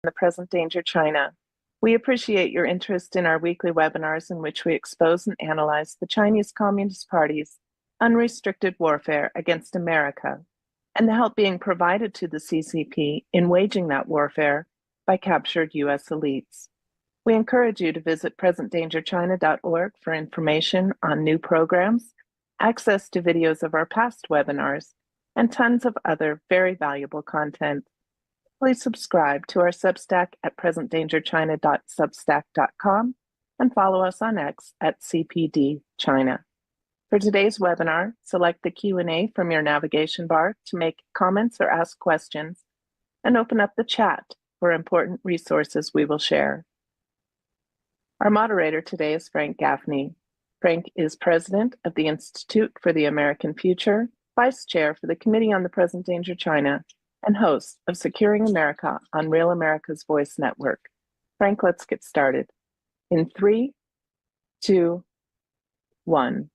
the present danger China. We appreciate your interest in our weekly webinars in which we expose and analyze the Chinese Communist Party's unrestricted warfare against America and the help being provided to the CCP in waging that warfare by captured U.S. elites. We encourage you to visit presentdangerchina.org for information on new programs, access to videos of our past webinars, and tons of other very valuable content. Please subscribe to our Substack at presentdangerchina.substack.com and follow us on X at CPDChina. For today's webinar, select the Q&A from your navigation bar to make comments or ask questions, and open up the chat for important resources we will share. Our moderator today is Frank Gaffney. Frank is president of the Institute for the American Future, vice chair for the Committee on the Present Danger China, and host of Securing America on Real America's Voice Network. Frank, let's get started. In 3, 2, 1.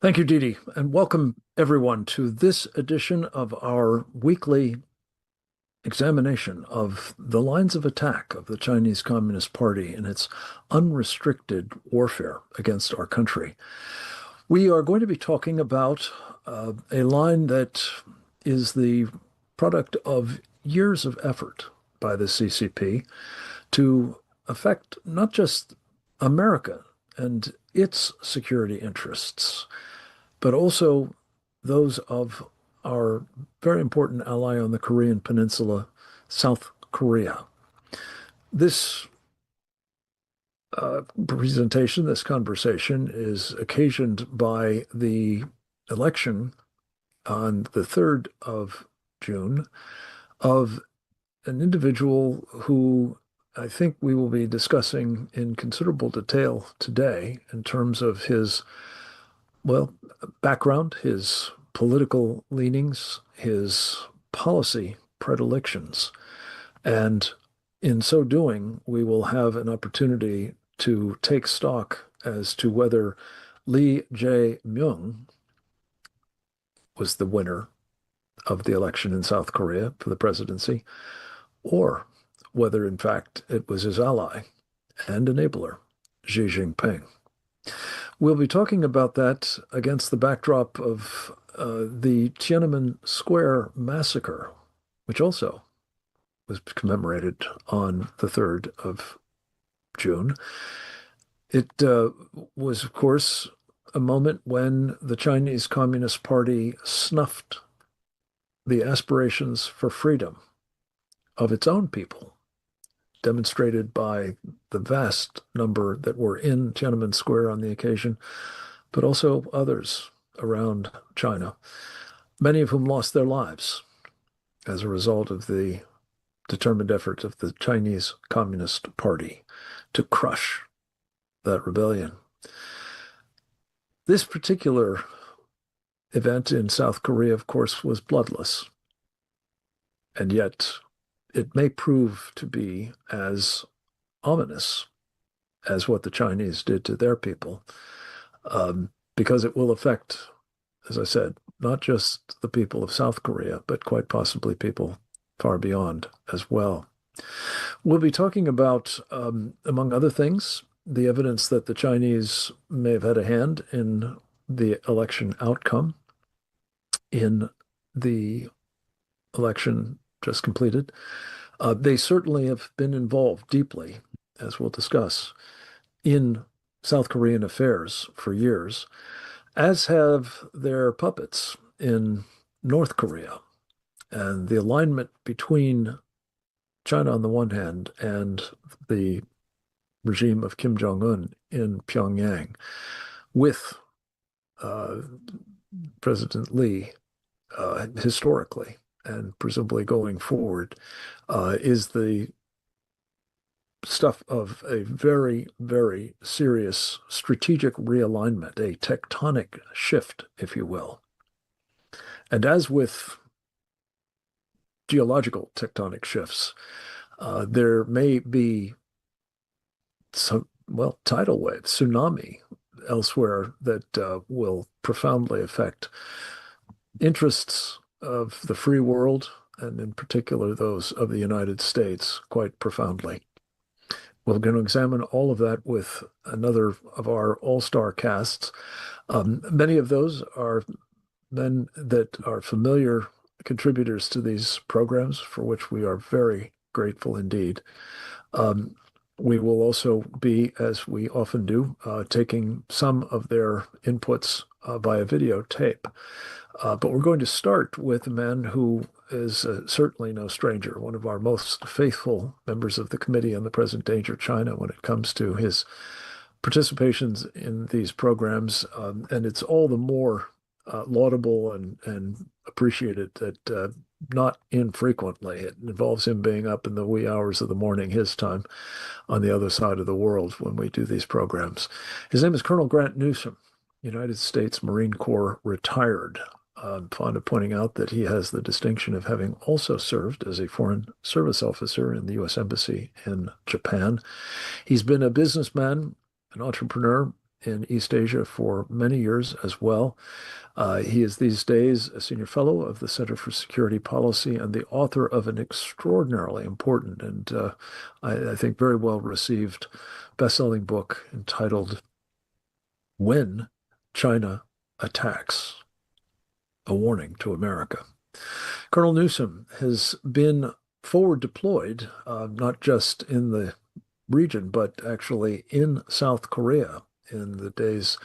Thank you, Dee Dee, and welcome everyone to this edition of our weekly examination of the lines of attack of the Chinese Communist Party in its unrestricted warfare against our country. We are going to be talking about a line that is the product of years of effort by the CCP to affect not just America and its security interests, but also those of our very important ally on the Korean Peninsula, South Korea. This presentation, this conversation, is occasioned by the election on the 3rd of June of an individual who I think we will be discussing in considerable detail today in terms of his, background, his political leanings, his policy predilections. And in so doing, we will have an opportunity to take stock as to whether Lee Jae-myung was the winner of the election in South Korea for the presidency, or whether, in fact, it was his ally and enabler, Xi Jinping. We'll be talking about that against the backdrop of the Tiananmen Square massacre, which also was commemorated on the 3rd of June. It was, of course, a moment when the Chinese Communist Party snuffed the aspirations for freedom of its own people, demonstrated by the vast number that were in Tiananmen Square on the occasion, but also others around China, many of whom lost their lives as a result of the determined efforts of the Chinese Communist Party to crush that rebellion. This particular event in South Korea, of course, was bloodless, and yet it may prove to be as ominous as what the Chinese did to their people, because it will affect, as I said, not just the people of South Korea, but quite possibly people far beyond as well. We'll be talking about, among other things, the evidence that the Chinese may have had a hand in the election outcome in the election just completed. They certainly have been involved deeply, as we'll discuss, in South Korean affairs for years, as have their puppets in North Korea. And the alignment between China on the one hand and the regime of Kim Jong-un in Pyongyang with President Lee historically and presumably going forward is the stuff of a very, very serious strategic realignment, a tectonic shift, if you will. And as with geological tectonic shifts, there may be some, tidal wave, tsunami elsewhere that will profoundly affect interests of the free world and in particular those of the United States, quite profoundly. We're going to examine all of that with another of our all-star casts. Many of those are men that are familiar contributors to these programs, for which we are very grateful indeed. We will also be, as we often do, taking some of their inputs via videotape. But we're going to start with a man who is certainly no stranger, one of our most faithful members of the Committee on the Present Danger of China when it comes to his participations in these programs. And it's all the more laudable and appreciated that not infrequently it involves him being up in the wee hours of the morning, his time, on the other side of the world when we do these programs. His name is Colonel Grant Newsom, United States Marine Corps retired. I'm fond of pointing out that he has the distinction of having also served as a Foreign Service officer in the U.S. Embassy in Japan. He's been a businessman, an entrepreneur in East Asia for many years as well. He is these days a senior fellow of the Center for Security Policy and the author of an extraordinarily important and I think very well received best-selling book entitled When China Attacks, a Warning to America. Colonel Newsom has been forward deployed, not just in the region, but actually in South Korea in the days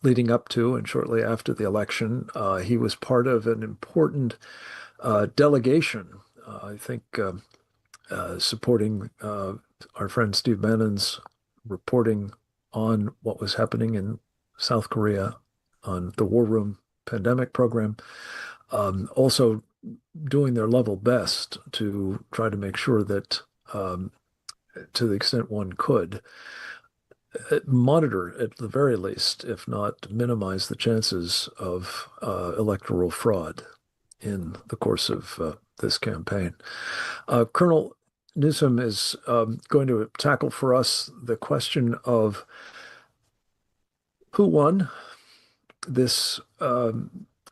leading up to and shortly after the election. He was part of an important delegation, I think, supporting our friend Steve Bannon's reporting on what was happening in South Korea on the War Room pandemic program, also doing their level best to try to make sure that, to the extent one could, monitor at the very least, if not minimize the chances of electoral fraud in the course of this campaign. Colonel Newsom is going to tackle for us the question of who won this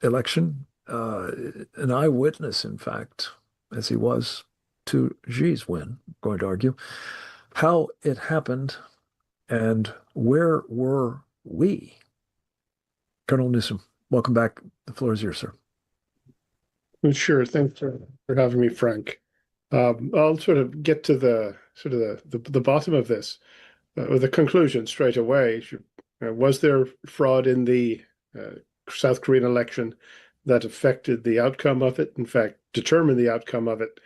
election, an eyewitness, in fact, as he was to Xi's win, I'm going to argue, how it happened, and where were we? Colonel Newsom, welcome back. The floor is yours, sir. Sure. Thanks for having me, Frank. I'll sort of get to the bottom of this, or the conclusion straight away. Was there fraud in the South Korean election that affected the outcome of it? In fact, determined the outcome of it?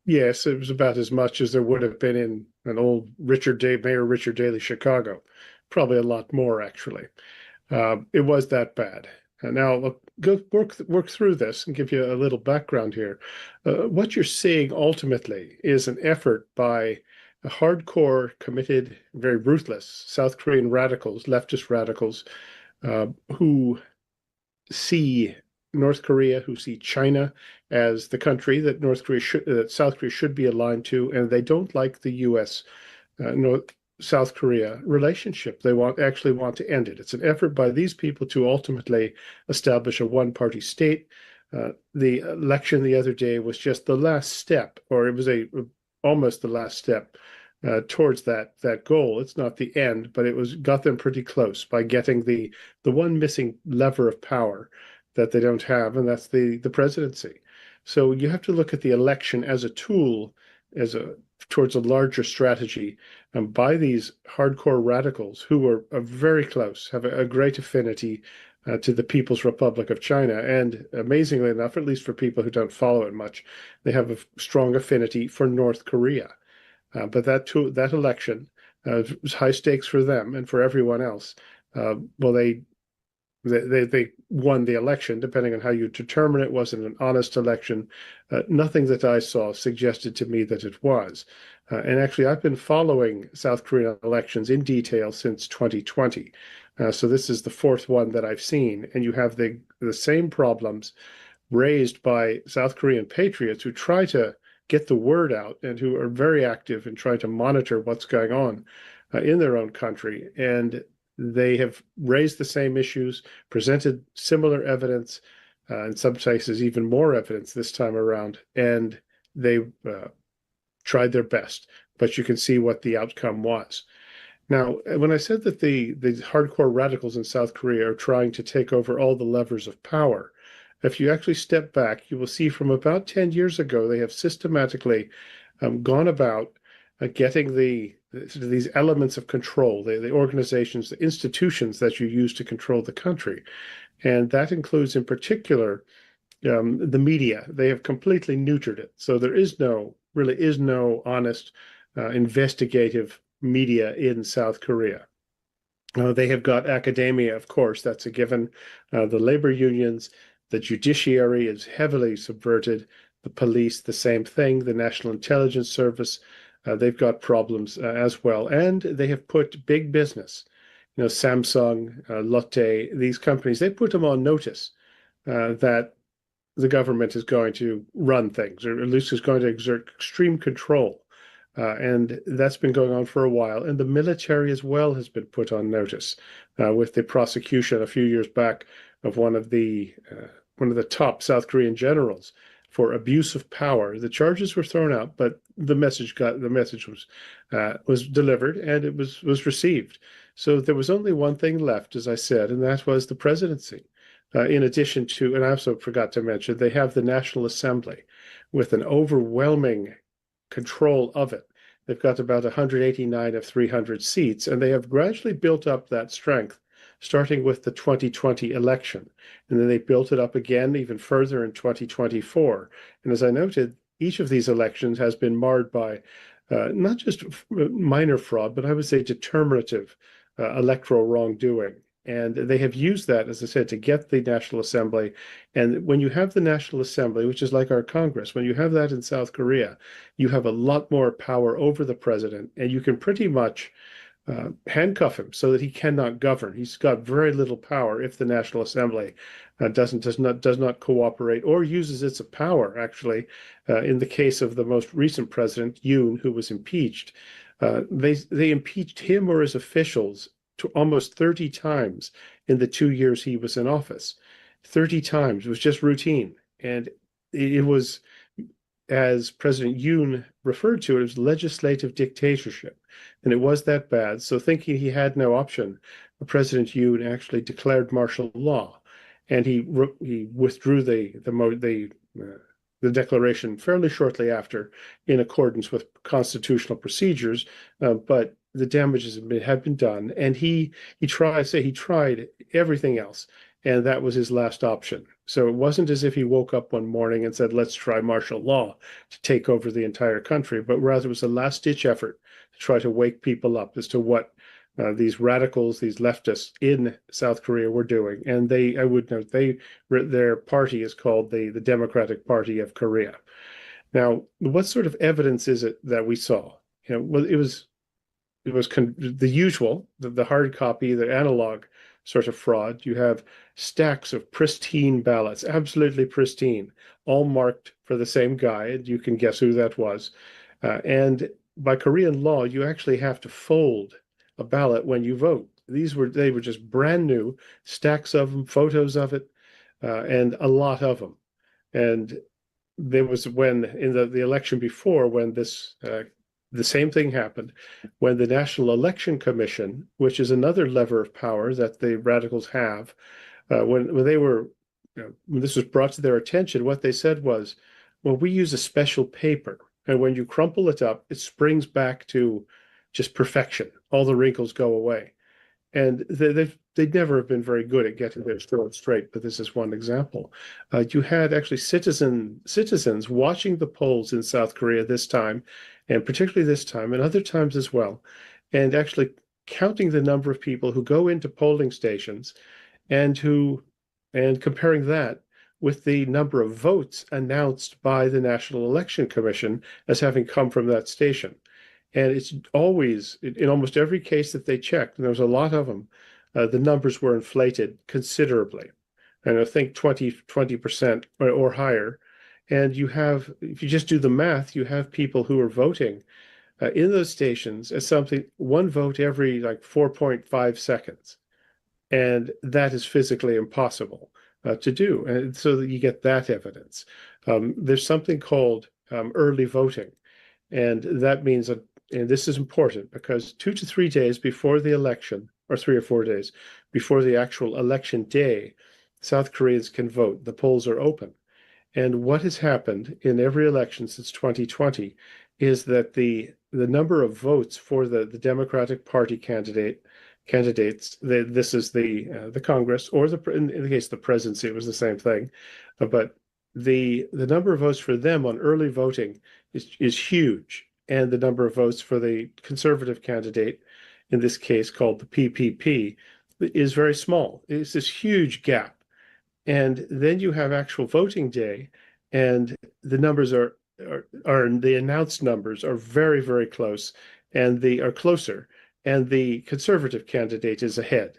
Yes, it was about as much as there would have been in an old Mayor Richard Daley Chicago. Probably a lot more, actually. It was that bad. And now I'll go work through this and give you a little background here. What you're seeing ultimately is an effort by hardcore, committed, very ruthless South Korean radicals, leftist radicals, who see North Korea, who see China as the country that South Korea should be aligned to, and they don't like the U.S. South Korea relationship. They actually want to end it. It's an effort by these people to ultimately establish a one-party state. The election the other day was just the last step, or it was almost the last step towards that goal. It's not the end, but it got them pretty close by getting the one missing lever of power that they don't have, and that's the presidency. So you have to look at the election as a tool, towards a larger strategy by these hardcore radicals who are very close, have a great affinity to the People's Republic of China. And amazingly enough, at least for people who don't follow it much, they have a strong affinity for North Korea. But that election was high stakes for them and for everyone else. Well, they won the election, depending on how you determine it. Wasn't an honest election. Nothing that I saw suggested to me that it was. And actually, I've been following South Korean elections in detail since 2020. So this is the fourth one that I've seen. And you have the same problems raised by South Korean patriots who try to get the word out and who are very active in trying to monitor what's going on in their own country. And they have raised the same issues, presented similar evidence, in some cases even more evidence this time around, and they tried their best. But you can see what the outcome was. Now, when I said that the hardcore radicals in South Korea are trying to take over all the levers of power, if you actually step back, you will see from about 10 years ago, they have systematically gone about getting these elements of control, the organizations, the institutions that you use to control the country. And that includes, in particular, the media. They have completely neutered it. So there really is no honest investigative media in South Korea. They have got academia, of course, that's a given. The labor unions, the judiciary is heavily subverted. The police, the same thing. The National Intelligence Service, they've got problems as well. And they have put big business, Samsung, Lotte, these companies, they put them on notice that the government is going to run things, or at least is going to exert extreme control. And that's been going on for a while. And the military as well has been put on notice with the prosecution a few years back of one of the top South Korean generals for abuse of power. The charges were thrown out, but the message was delivered, and it was received. So there was only one thing left, as I said, and that was the presidency. In addition to, and I also forgot to mention, they have the National Assembly with an overwhelming control of it. They've got about 189 of 300 seats, and they have gradually built up that strength, starting with the 2020 election. And then they built it up again even further in 2024. And as I noted, each of these elections has been marred by not just minor fraud, but I would say determinative electoral wrongdoing. And they have used that, as I said, to get the National Assembly. And when you have the National Assembly, which is like our Congress, when you have that in South Korea, you have a lot more power over the president, and you can pretty much handcuff him so that he cannot govern. He's got very little power if the National Assembly does not cooperate or uses its power. Actually, in the case of the most recent president, Yoon, who was impeached, they impeached him or his officials to almost 30 times in the 2 years he was in office. 30 times. It was just routine. And it was, as President Yoon referred to it, was legislative dictatorship. And it was that bad. So thinking he had no option, President Yoon actually declared martial law. And he withdrew the declaration fairly shortly after, in accordance with constitutional procedures. But the damages had been done, and he tried everything else, and that was his last option. So it wasn't as if he woke up one morning and said, let's try martial law to take over the entire country, but rather it was a last-ditch effort to try to wake people up as to what these radicals, these leftists in South Korea were doing. And I would note, their party is called the Democratic Party of Korea. Now, what sort of evidence is it that we saw? Well, it was the usual, the hard copy, the analog sort of fraud. You have stacks of pristine ballots, absolutely pristine, all marked for the same guy, and you can guess who that was. And by Korean law, you actually have to fold a ballot when you vote. They were just brand new, stacks of them, photos of it, and a lot of them. And there was when in the election before, when the same thing happened, when the National Election Commission, which is another lever of power that the radicals have, when this was brought to their attention, what they said was, well, we use a special paper, and when you crumple it up, it springs back to just perfection. All the wrinkles go away. And they'd never have been very good at getting their story straight, but this is one example. You had actually citizens watching the polls in South Korea this time, and particularly this time, and other times as well, and actually counting the number of people who go into polling stations and comparing that with the number of votes announced by the National Election Commission as having come from that station. And it's always, in almost every case that they checked, and there was a lot of them, the numbers were inflated considerably. And I think 20% or higher. And you have, if you just do the math, you have people who are voting in those stations as one vote every like 4.5 seconds. And that is physically impossible. to do, and so that you get that evidence. There's something called early voting, and that means that, and this is important because 2 to 3 days before the election, or 3 or 4 days before the actual election day, South Koreans can vote. The polls are open. And what has happened in every election since 2020 is that the number of votes for the Democratic Party candidates, this is the Congress, or in the case of the presidency, it was the same thing, but the number of votes for them on early voting is huge, and the number of votes for the conservative candidate, in this case called the PPP, is very small. It's this huge gap. And then you have actual voting day, and the numbers are the announced numbers are very, very close, and they are closer, and the conservative candidate is ahead.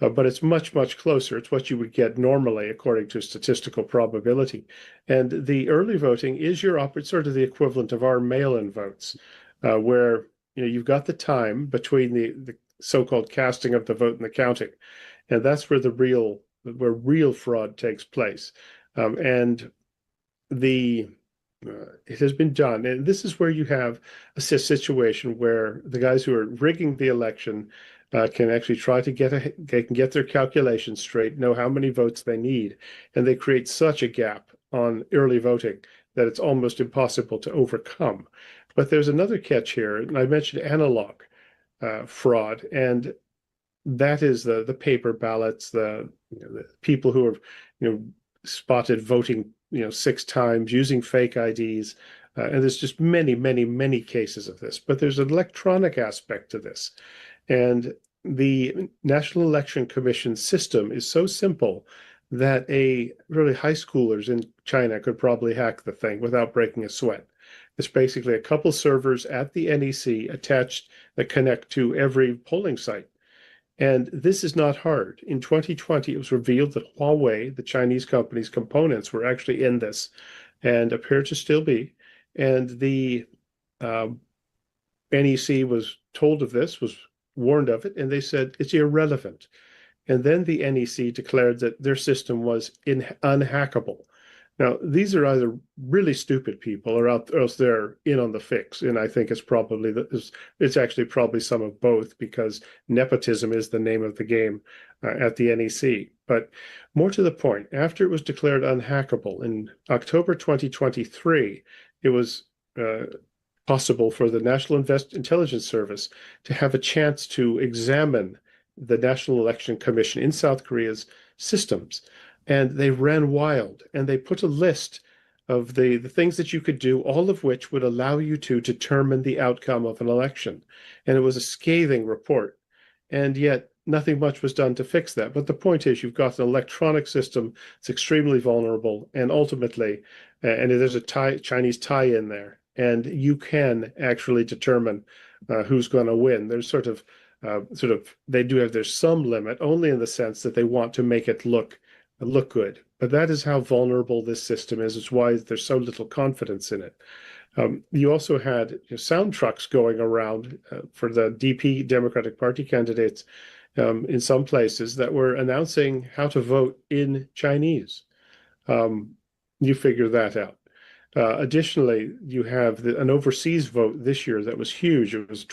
But it's much, much closer. It's what you would get normally according to statistical probability. And the early voting is sort of the equivalent of our mail-in votes, where you've got the time between the so-called casting of the vote and the counting, and that's where real fraud takes place. And it has been done, and this is where you have a situation where the guys who are rigging the election can actually try to they can get their calculations straight, know how many votes they need, and they create such a gap on early voting that it's almost impossible to overcome. But there's another catch here, and I mentioned analog fraud, and that is the paper ballots, the people who have spotted voting 6 times using fake IDs, and there's just many cases of this. But there's an electronic aspect to this, and the National Election Commission system is so simple that really high schoolers in China could probably hack the thing without breaking a sweat. It's basically a couple servers at the NEC attached that connect to every polling site. And this is not hard. In 2020, it was revealed that Huawei, the Chinese company's components, were actually in this and appear to still be. And the NEC was told of this, was warned of it, and they said it's irrelevant. And then the NEC declared that their system was unhackable. Now, these are either really stupid people or else they're in on the fix. And I think it's actually probably some of both, because nepotism is the name of the game at the NEC. But more to the point, after it was declared unhackable in October 2023, it was possible for the National Intelligence Service to have a chance to examine the National Election Commission in South Korea's systems. And they ran wild, and they put a list of the things that you could do, all of which would allow you to determine the outcome of an election. And it was a scathing report. And yet nothing much was done to fix that. But the point is, you've got an electronic system that's extremely vulnerable, and ultimately, and there's a Chinese tie in there, and you can actually determine who's going to win. There's they do have some limit, only in the sense that they want to make it look good. But that is how vulnerable this system is. It's why there's so little confidence in it. You also had sound trucks going around for the DP, Democratic Party candidates, in some places that were announcing how to vote in Chinese. You figure that out. Additionally, you have an overseas vote this year that was huge. It was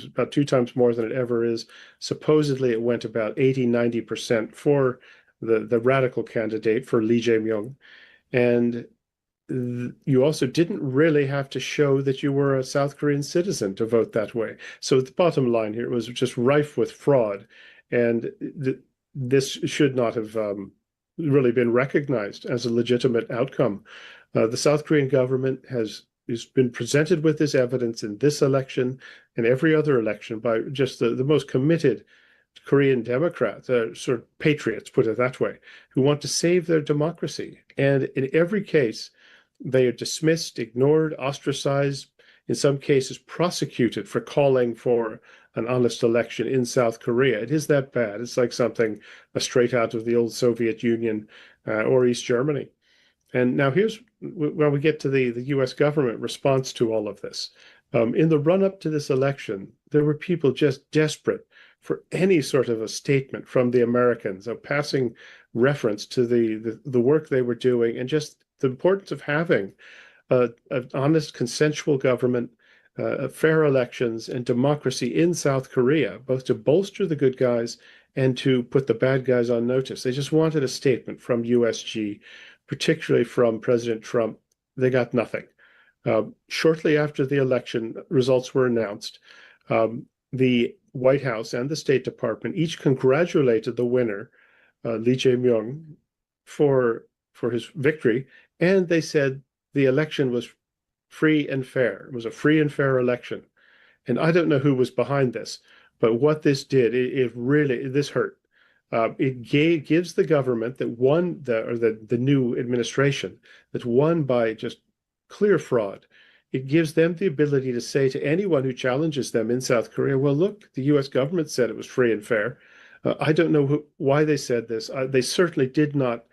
about 2 times more than it ever is. Supposedly, it went about 80–90% for the radical candidate, for Lee Jae-myung. And you also didn't really have to show that you were a South Korean citizen to vote that way. So the bottom line here, it was just rife with fraud. And this should not have really been recognized as a legitimate outcome. The South Korean government has been presented with this evidence in this election and every other election by just the most committed Korean Democrats, sort of patriots, put it that way, who want to save their democracy. And in every case, they are dismissed, ignored, ostracized, in some cases prosecuted for calling for an honest election in South Korea. It is that bad. It's like something straight out of the old Soviet Union or East Germany. And now here's where we get to the U.S. government response to all of this. In the run-up to this election, there were people just desperate for any sort of a statement from the Americans, a passing reference to the work they were doing, and just the importance of having an honest, consensual government, fair elections, and democracy in South Korea, both to bolster the good guys and to put the bad guys on notice. They just wanted a statement from USG, particularly from President Trump. They got nothing. Shortly after the election results were announced, the White House and the State Department each congratulated the winner, Lee Jae-myung, for his victory, and they said the election was free and fair. It was a free and fair election. And I don't know who was behind this, but what this did, it really, this hurt. It gives the government that won, the new administration that won by just clear fraud, it gives them the ability to say to anyone who challenges them in South Korea, well, look, the US government said it was free and fair. I don't know why they said this. They certainly did not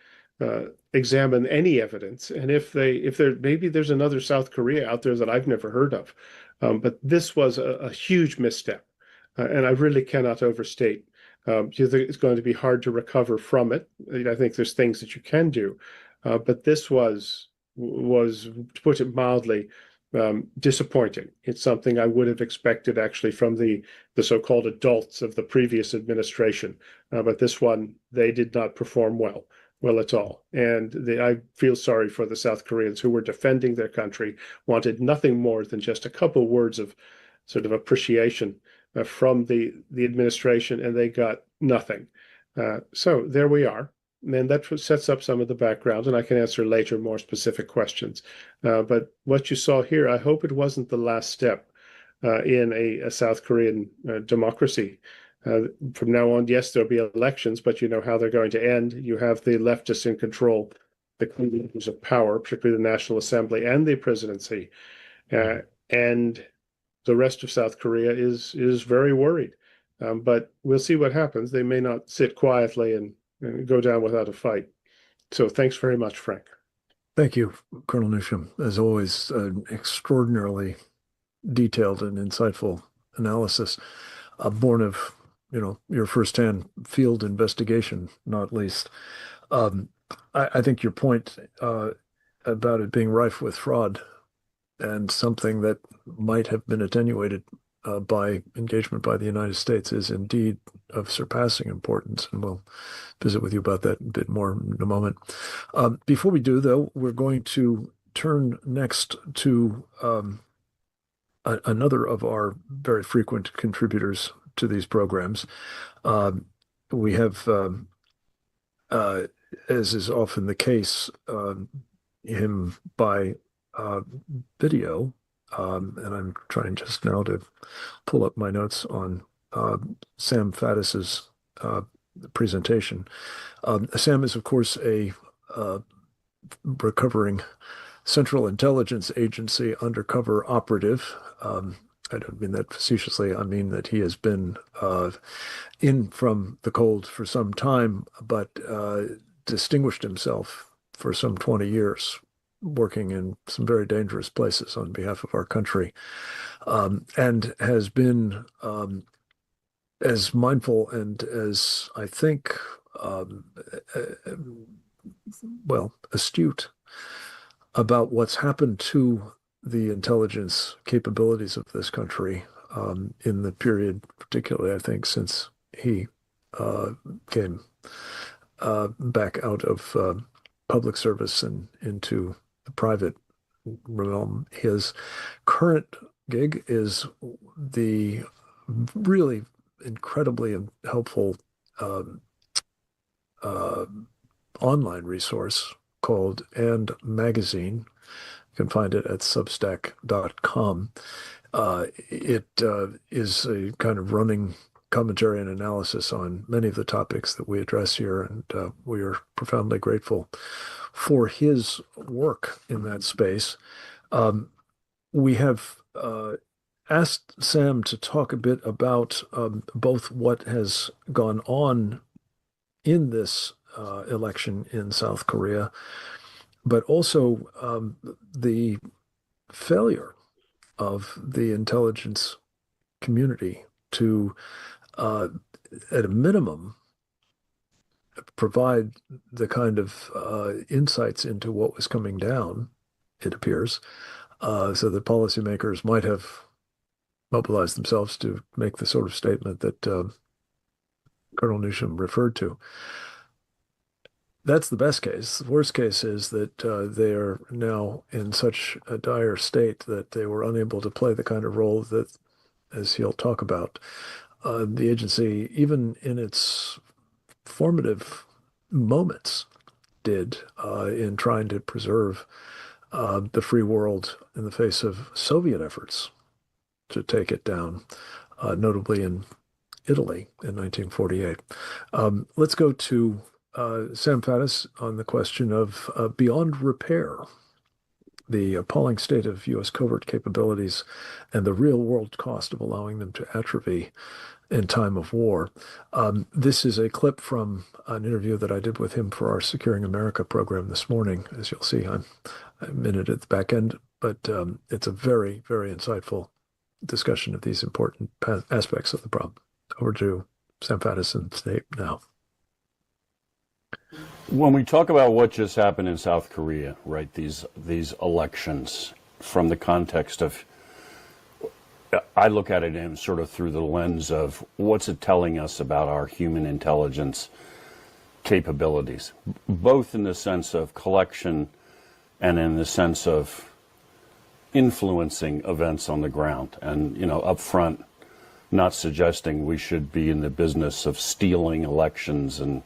examine any evidence. And if maybe there's another South Korea out there that I've never heard of. But this was a huge misstep. And I really cannot overstate. It's going to be hard to recover from it. I think there's things that you can do. But this was, to put it mildly, disappointing. It's something I would have expected actually from the so-called adults of the previous administration. But this one, they did not perform well at all. And I feel sorry for the South Koreans who were defending their country, wanted nothing more than just a couple words of sort of appreciation from the administration, and they got nothing. So there we are. And that sets up some of the background, and I can answer later more specific questions. But what you saw here, I hope it wasn't the last step in a South Korean democracy. From now on, yes, there'll be elections, but you know how they're going to end. You have the leftists in control, the leaders of power, particularly the National Assembly and the presidency. And the rest of South Korea is very worried. But we'll see what happens. They may not sit quietly and go down without a fight. So thanks very much, Frank. Thank you, Colonel Newsham. As always, extraordinarily detailed and insightful analysis, born of your firsthand field investigation, not least. I think your point about it being rife with fraud and something that might have been attenuated by engagement by the United States is indeed of surpassing importance, and we'll visit with you about that a bit more in a moment. Before we do, though, we're going to turn next to another of our very frequent contributors to these programs. We have, as is often the case, him by video, and I'm trying just now to pull up my notes on Sam Faddis's presentation. Sam is, of course, a recovering Central Intelligence Agency undercover operative. I don't mean that facetiously. I mean that he has been in from the cold for some time, but distinguished himself for some 20 years, working in some very dangerous places on behalf of our country, and has been as mindful and as, I think, astute about what's happened to the intelligence capabilities of this country in the period, particularly, I think, since he came back out of public service and into the private realm. His current gig is the really incredibly helpful online resource called And Magazine. You can find it at substack.com. It is a kind of running commentary and analysis on many of the topics that we address here, and we are profoundly grateful for his work in that space. We have asked Sam to talk a bit about both what has gone on in this election in South Korea, but also the failure of the intelligence community to at a minimum, provide the kind of insights into what was coming down, it appears, so that policymakers might have mobilized themselves to make the sort of statement that Colonel Newsham referred to. That's the best case. The worst case is that they are now in such a dire state that they were unable to play the kind of role that, as he'll talk about, the agency, even in its formative moments, did in trying to preserve the free world in the face of Soviet efforts to take it down, notably in Italy in 1948. Let's go to Sam Faddis on the question of beyond repair, the appalling state of U.S. covert capabilities and the real-world cost of allowing them to atrophy in time of war. This is a clip from an interview that I did with him for our Securing America program this morning. As you'll see, I'm a minute at the back end, but it's a very, very insightful discussion of these important aspects of the problem. Over to Sam Faddis and State now. When we talk about what just happened in South Korea, right, these elections, from the context of, I look at it in sort of through the lens of what's it telling us about our human intelligence capabilities, both in the sense of collection and in the sense of influencing events on the ground. And, you know, up front, not suggesting we should be in the business of stealing elections and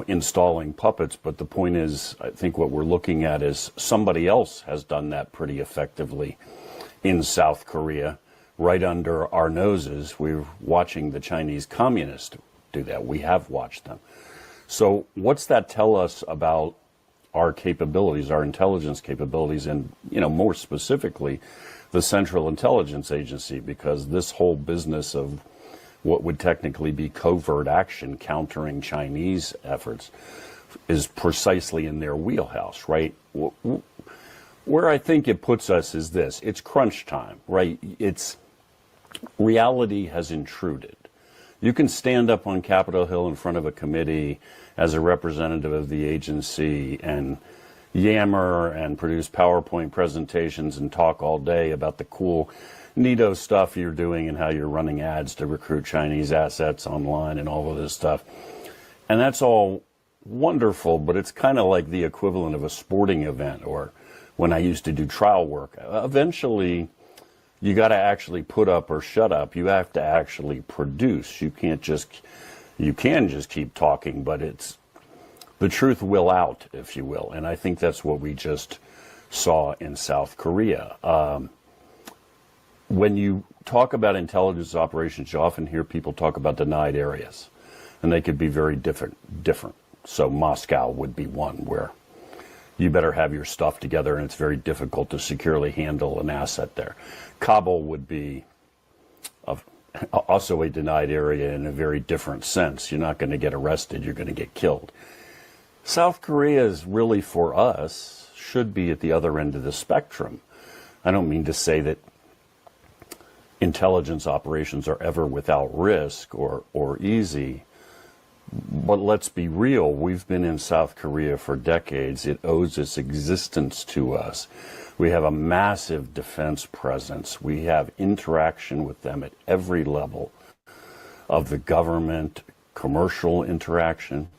installing puppets, but the point is, I think what we're looking at is somebody else has done that pretty effectively in South Korea, right under our noses. We're watching the Chinese communists do that. We have watched them. So what's that tell us about our capabilities, our intelligence capabilities, and, more specifically, the Central Intelligence Agency? Because this whole business of what would technically be covert action countering Chinese efforts is precisely in their wheelhouse, right? Where I think it puts us is this: it's crunch time, right? It's reality has intruded. You can stand up on Capitol Hill in front of a committee as a representative of the agency and yammer and produce PowerPoint presentations and talk all day about the cool neato stuff you're doing and how you're running ads to recruit Chinese assets online and all of this stuff. And that's all wonderful, but it's kind of like the equivalent of a sporting event, or when I used to do trial work. Eventually, you got to actually put up or shut up. You have to actually produce. You can just keep talking, but the truth will out, if you will. And I think that's what we just saw in South Korea. When you talk about intelligence operations, you often hear people talk about denied areas, and they could be very different. So Moscow would be one where you better have your stuff together, and it's very difficult to securely handle an asset there. Kabul would be also a denied area in a very different sense. You're not going to get arrested, you're going to get killed. South Korea is really, for us, should be at the other end of the spectrum. I don't mean to say that intelligence operations are ever without risk or easy, but let's be real. We've been in South Korea for decades. It owes its existence to us. We have a massive defense presence. We have interaction with them at every level of the government, commercial interaction.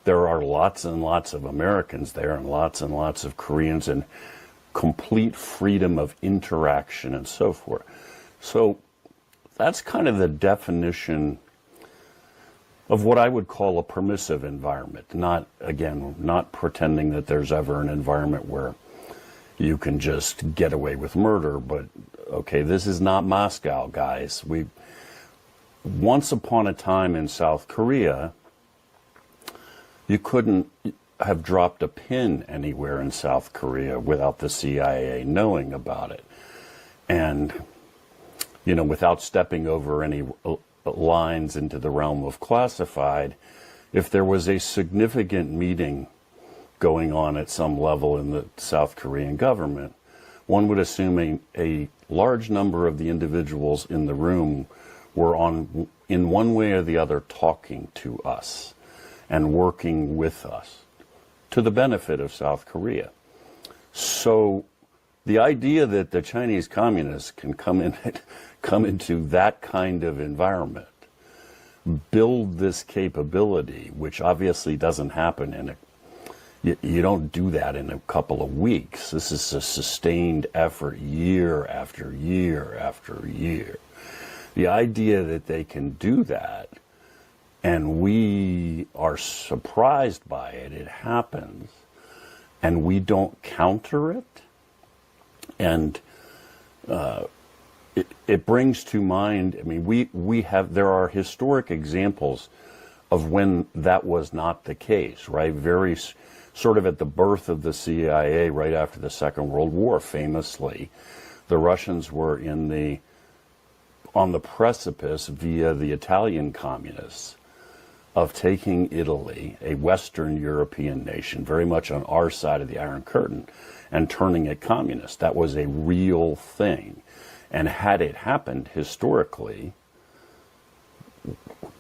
There are lots and lots of Americans there and lots of Koreans, and complete freedom of interaction and so forth. So that's kind of the definition of what I would call a permissive environment. Not pretending that there's ever an environment where you can just get away with murder, but okay, this is not Moscow, guys. Once upon a time in South Korea, you couldn't have dropped a pin anywhere in South Korea without the CIA knowing about it. And without stepping over any lines into the realm of classified, if there was a significant meeting going on at some level in the South Korean government, one would assume a large number of the individuals in the room were in one way or the other talking to us and working with us to the benefit of South Korea. So the idea that the Chinese communists can come into that kind of environment, build this capability, which obviously doesn't happen you don't do that in a couple of weeks. This is a sustained effort year after year after year. The idea that they can do that, and we are surprised by it, it happens, and we don't counter it, and it brings to mind, I mean, there are historic examples of when that was not the case, right? Very sort of at the birth of the CIA right after the Second World War, famously, the Russians were on the precipice via the Italian communists of taking Italy, a Western European nation, very much on our side of the Iron Curtain, and turning it communist. That was a real thing. And had it happened historically,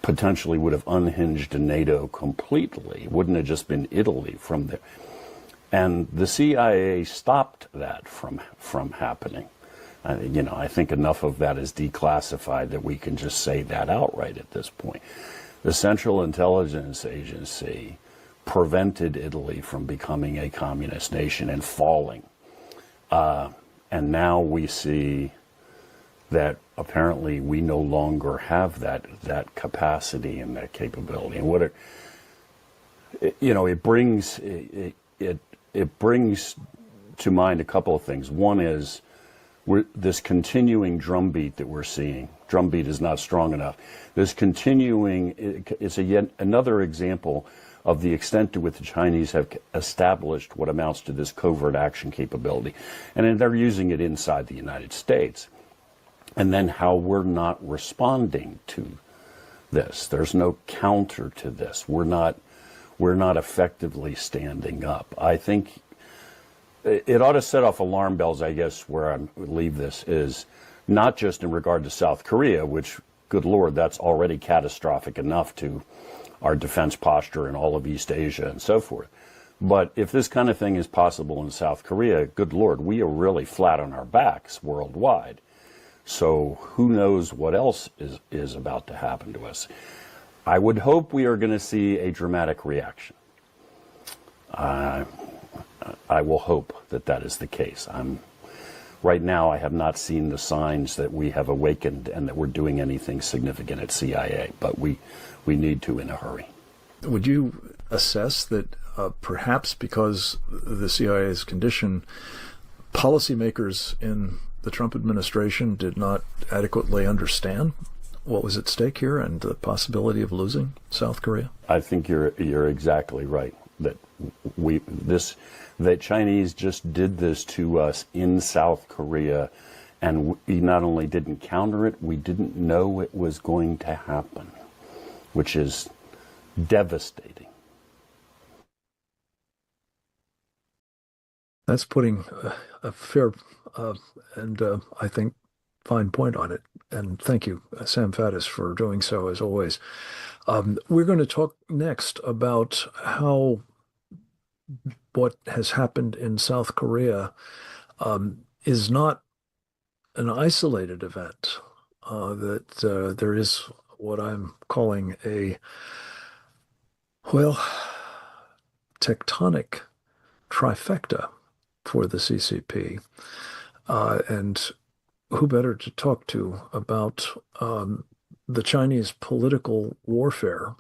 potentially would have unhinged NATO completely. Wouldn't have just been Italy from there. And the CIA stopped that from happening. I think enough of that is declassified that we can just say that outright at this point. The Central Intelligence Agency prevented Italy from becoming a communist nation and falling. And now we see that apparently we no longer have that capacity and that capability. And what it brings to mind a couple of things. One is this continuing drumbeat that we're seeing. Drumbeat is not strong enough. This continuing is yet another example of the extent to which the Chinese have established what amounts to this covert action capability. And they're using it inside the United States. And then how we're not responding to this. There's no counter to this. We're not effectively standing up. I think it ought to set off alarm bells, I guess, where I would leave this is not just in regard to South Korea, which, good Lord, that's already catastrophic enough to our defense posture in all of East Asia and so forth. But if this kind of thing is possible in South Korea, good Lord, we are really flat on our backs worldwide. So who knows what else is about to happen to us. I would hope we are going to see a dramatic reaction. I will hope that is the case. Right now, I have not seen the signs that we have awakened and that we're doing anything significant at CIA, but we need to in a hurry. Would you assess that perhaps because the CIA's condition, policymakers in the Trump administration did not adequately understand what was at stake here and the possibility of losing South Korea? I think you're exactly right. That the Chinese just did this to us in South Korea, and we not only didn't counter it, we didn't know it was going to happen, which is devastating. That's putting a fair and I think fine point on it. And thank you, Sam Faddis, for doing so as always. We're going to talk next about how what has happened in South Korea is not an isolated event, that there is what I'm calling a, tectonic trifecta for the CCP. And who better to talk to about the Chinese political warfare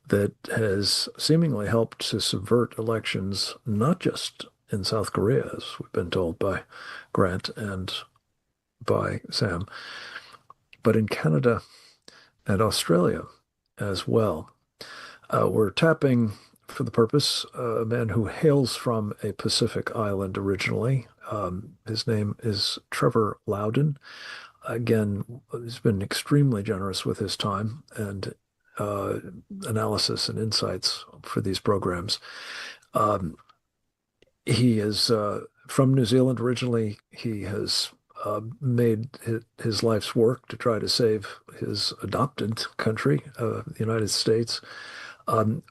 that has seemingly helped to subvert elections, not just in South Korea, as we've been told by Grant and by Sam, but in Canada and Australia as well. We're tapping, for the purpose, a man who hails from a Pacific island originally. His name is Trevor Loudon. Again, he's been extremely generous with his time and analysis and insights for these programs. He is from New Zealand originally. He has made his life's work to try to save his adopted country, the United States,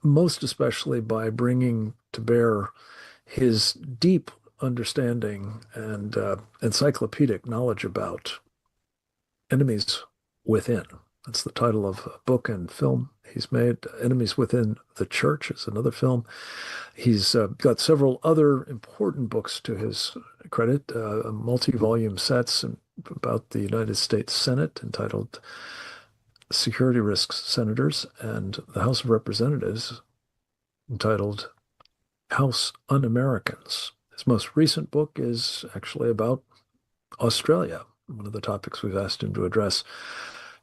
most especially by bringing to bear his deep understanding and encyclopedic knowledge about enemies within. That's the title of a book and film he's made. Enemies Within the Church is another film. He's got several other important books to his credit, multi-volume sets about the United States Senate entitled Security Risks Senators, and the House of Representatives entitled House Un-Americans. His most recent book is actually about Australia, one of the topics we've asked him to address.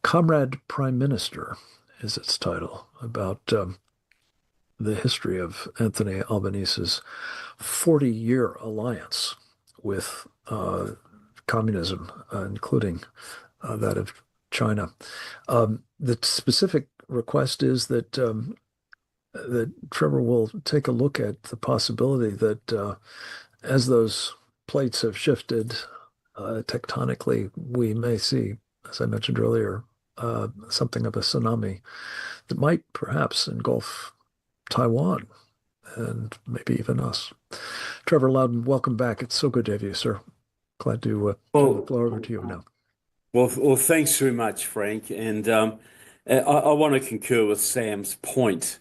Comrade Prime Minister is its title, about the history of Anthony Albanese's 40-year alliance with communism, including that of China. The specific request is that that Trevor will take a look at the possibility that as those plates have shifted tectonically, we may see, as I mentioned earlier, something of a tsunami that might perhaps engulf Taiwan and maybe even us. Trevor Loudon, welcome back. It's so good to have you, sir. Glad to turn the floor over to you now. Well, thanks very much, Frank. And I want to concur with Sam's point.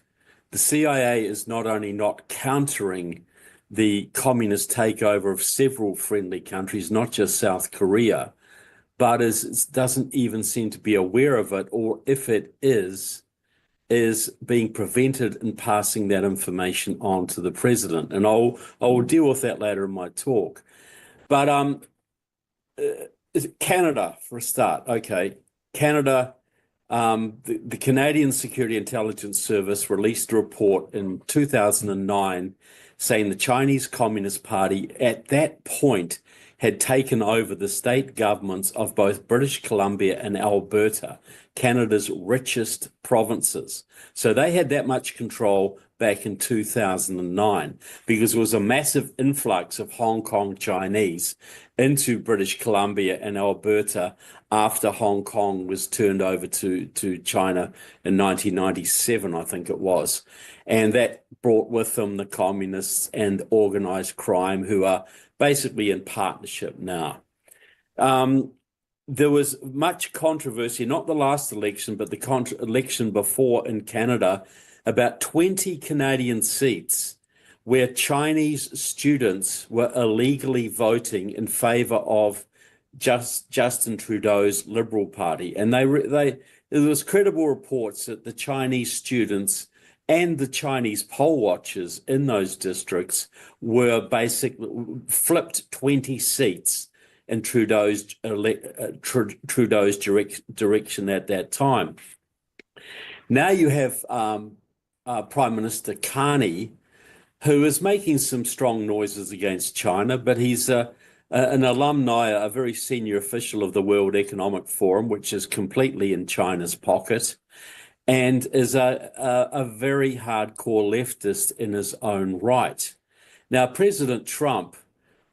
The CIA is not only not countering the communist takeover of several friendly countries, not just South Korea, but doesn't even seem to be aware of it, or if it is being prevented in passing that information on to the president. And I will deal with that later in my talk. But Canada, for a start. Okay, Canada, the Canadian Security Intelligence Service released a report in 2009 saying the Chinese Communist Party at that point had taken over the state governments of both British Columbia and Alberta, Canada's richest provinces. So they had that much control back in 2009 because there was a massive influx of Hong Kong Chinese into British Columbia and Alberta after Hong Kong was turned over to China in 1997, I think it was. And that brought with them the communists and organized crime, who are basically in partnership now. There was much controversy, not the last election, but the election before in Canada, about 20 Canadian seats where Chinese students were illegally voting in favor of Justin Trudeau's Liberal Party. And there was credible reports that the Chinese students and the Chinese poll watchers in those districts were basically flipped 20 seats in Trudeau's direction at that time. Now you have Prime Minister Carney, who is making some strong noises against China, but he's an alumni, a very senior official of the World Economic Forum, which is completely in China's pocket, and is a very hardcore leftist in his own right. Now, President Trump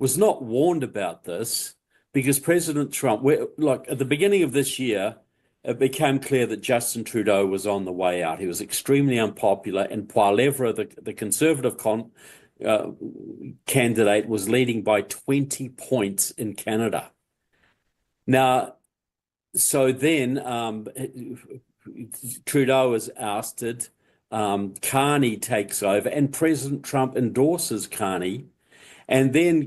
was not warned about this because President Trump, at the beginning of this year, it became clear that Justin Trudeau was on the way out. He was extremely unpopular, and Poilievre, the Conservative candidate, was leading by 20 points in Canada. Now, so then Trudeau is ousted, Carney takes over, and President Trump endorses Carney, and then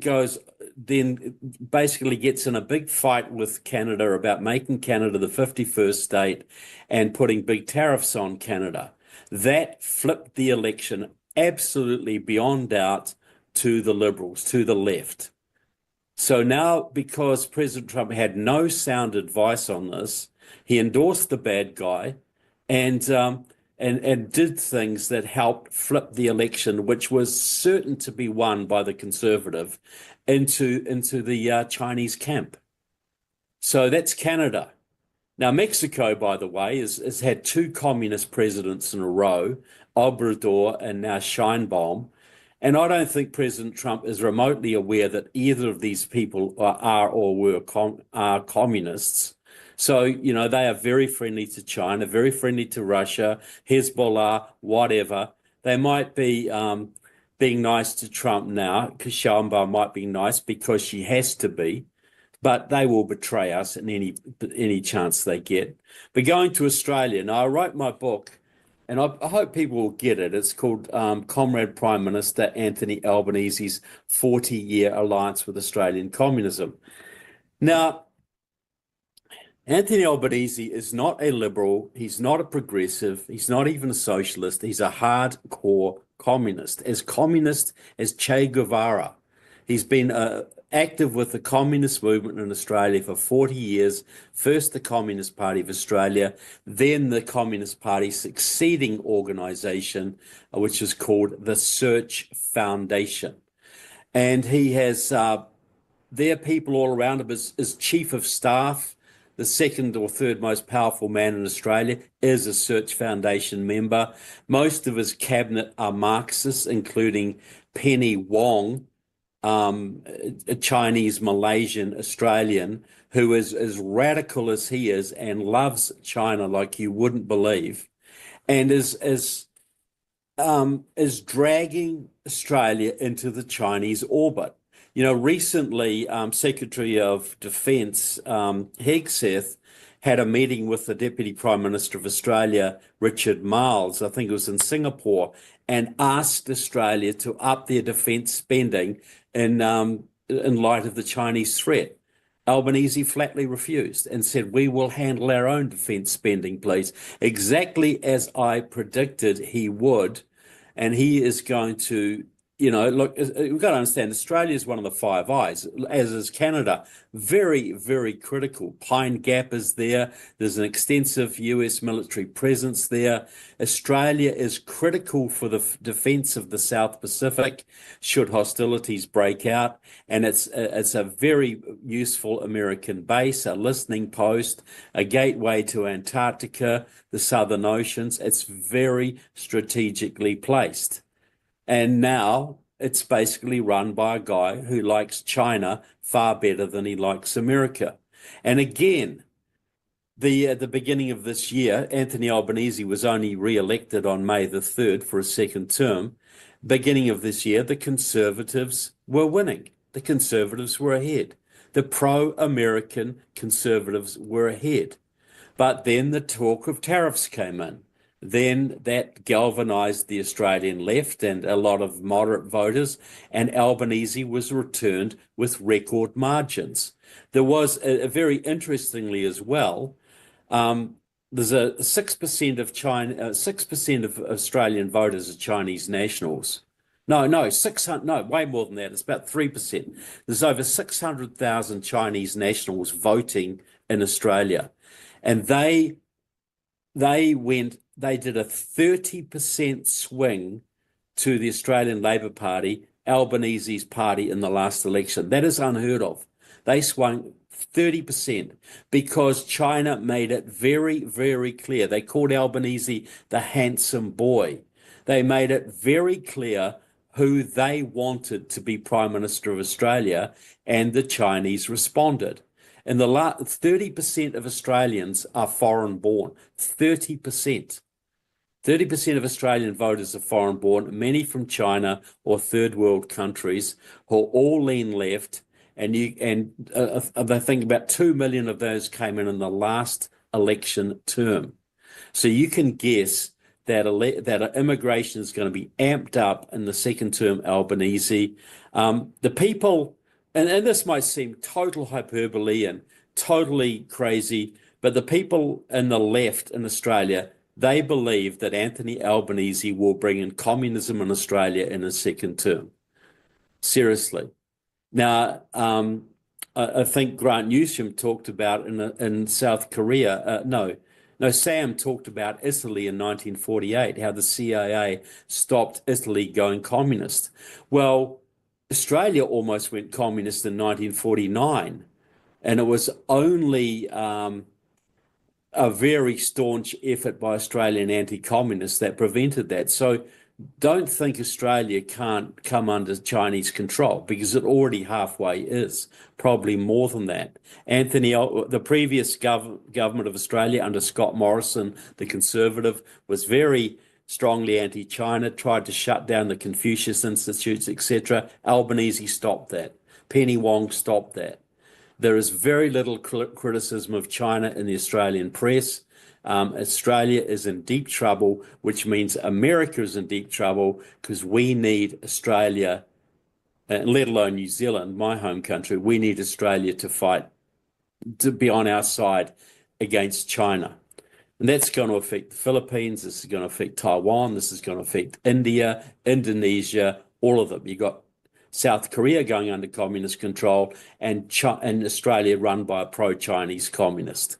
basically gets in a big fight with Canada about making Canada the 51st state and putting big tariffs on Canada. That flipped the election absolutely beyond doubt to the Liberals, to the left. So now, because President Trump had no sound advice on this, he endorsed the bad guy and did things that helped flip the election, which was certain to be won by the Conservative, into the Chinese camp. So that's Canada. Now, Mexico, by the way, has had two communist presidents in a row, Obrador and now Sheinbaum, And I don't think President Trump is remotely aware that either of these people are or are communists. So, you know, they are very friendly to China, very friendly to Russia, Hezbollah, whatever. They might be being nice to Trump now, because Schaumburg might be nice because she has to be, but they will betray us in any chance they get. But going to Australia, now I wrote my book, and I hope people will get it. It's called Comrade Prime Minister Anthony Albanese's 40-year alliance with Australian communism. Now, Anthony Albanese is not a liberal. He's not a progressive. He's not even a socialist. He's a hardcore communist as Che Guevara. He's been active with the communist movement in Australia for 40 years, first the Communist Party of Australia, then the Communist Party succeeding organisation, which is called the Search Foundation. And he has their people all around him as chief of staff. The second or third most powerful man in Australia is a Search Foundation member. Most of his cabinet are Marxists, including Penny Wong, a Chinese, Malaysian, Australian, who is as radical as he is and loves China like you wouldn't believe, and is dragging Australia into the Chinese orbit. You know, recently, Secretary of Defence Hegseth had a meeting with the Deputy Prime Minister of Australia, Richard Marles, I think it was in Singapore, and asked Australia to up their defence spending in light of the Chinese threat. Albanese flatly refused and said, we will handle our own defence spending, please, exactly as I predicted he would. And he is going to, you know, look, we've got to understand, Australia is one of the Five Eyes, as is Canada. Very, very critical. Pine Gap is there. There's an extensive US military presence there. Australia is critical for the defence of the South Pacific should hostilities break out. And it's a very useful American base, a listening post, a gateway to Antarctica, the Southern Oceans. It's very strategically placed. And now it's basically run by a guy who likes China far better than he likes America. And again, at the beginning of this year, Anthony Albanese was only re-elected on May the 3rd for a second term. Beginning of this year, the Conservatives were winning. The Conservatives were ahead. The pro-American Conservatives were ahead. But then the talk of tariffs came in. Then that galvanized the Australian left and a lot of moderate voters, and Albanese was returned with record margins. There was very interestingly as well, there's a 6% of 6% of Australian voters are Chinese nationals. No, 600. No, way more than that. It's about 3%. There's over 600,000 Chinese nationals voting in Australia, and they did a 30% swing to the Australian Labor Party, Albanese's party, in the last election. That is unheard of. They swung 30% because China made it very, very clear. They called Albanese the handsome boy. They made it very clear who they wanted to be Prime Minister of Australia, and the Chinese responded. And the 30% of Australians are foreign born. 30%. 30% of Australian voters are foreign born, many from China or third world countries, who all lean left. And I think about 2 million of those came in the last election term. So you can guess that immigration is going to be amped up in the second term Albanese. The people, and this might seem total hyperbole and totally crazy, but the people in the left in Australia, they believe that Anthony Albanese will bring in communism in Australia in his second term. Seriously. Now, I think Grant Newsham talked about in South Korea. Sam talked about Italy in 1948, how the CIA stopped Italy going communist. Well, Australia almost went communist in 1949, and it was only a very staunch effort by Australian anti-communists that prevented that. So don't think Australia can't come under Chinese control, because it already halfway is, probably more than that. Anthony, the previous government of Australia under Scott Morrison, the Conservative, was very strongly anti-China, tried to shut down the Confucius Institutes, etc. Albanese stopped that. Penny Wong stopped that. There is very little criticism of China in the Australian press. Australia is in deep trouble, which means America is in deep trouble, because we need Australia, let alone New Zealand, my home country, we need Australia to fight, to be on our side against China. And that's going to affect the Philippines, this is going to affect Taiwan, this is going to affect India, Indonesia, all of them. You've got South Korea going under communist control, and Australia run by a pro-Chinese communist.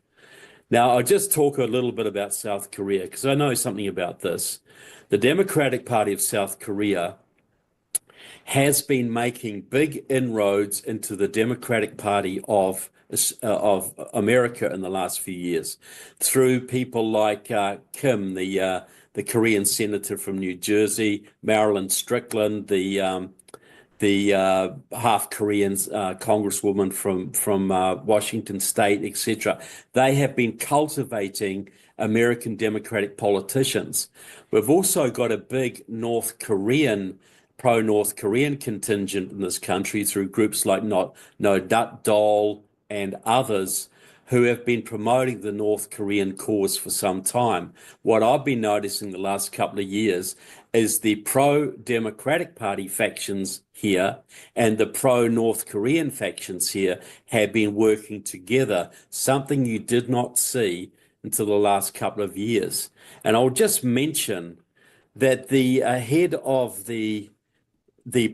Now, I'll just talk a little bit about South Korea, because I know something about this. The Democratic Party of South Korea has been making big inroads into the Democratic Party of America in the last few years, through people like Kim, the Korean senator from New Jersey, Marilyn Strickland, the half Korean congresswoman from Washington State, etc. They have been cultivating American Democratic politicians. We've also got a big pro-North Korean contingent in this country through groups like No Dut Dole and others, who have been promoting the North Korean cause for some time. What I've been noticing the last couple of years is the pro-Democratic Party factions here and the pro-North Korean factions here have been working together, something you did not see until the last couple of years. And I'll just mention that the head of the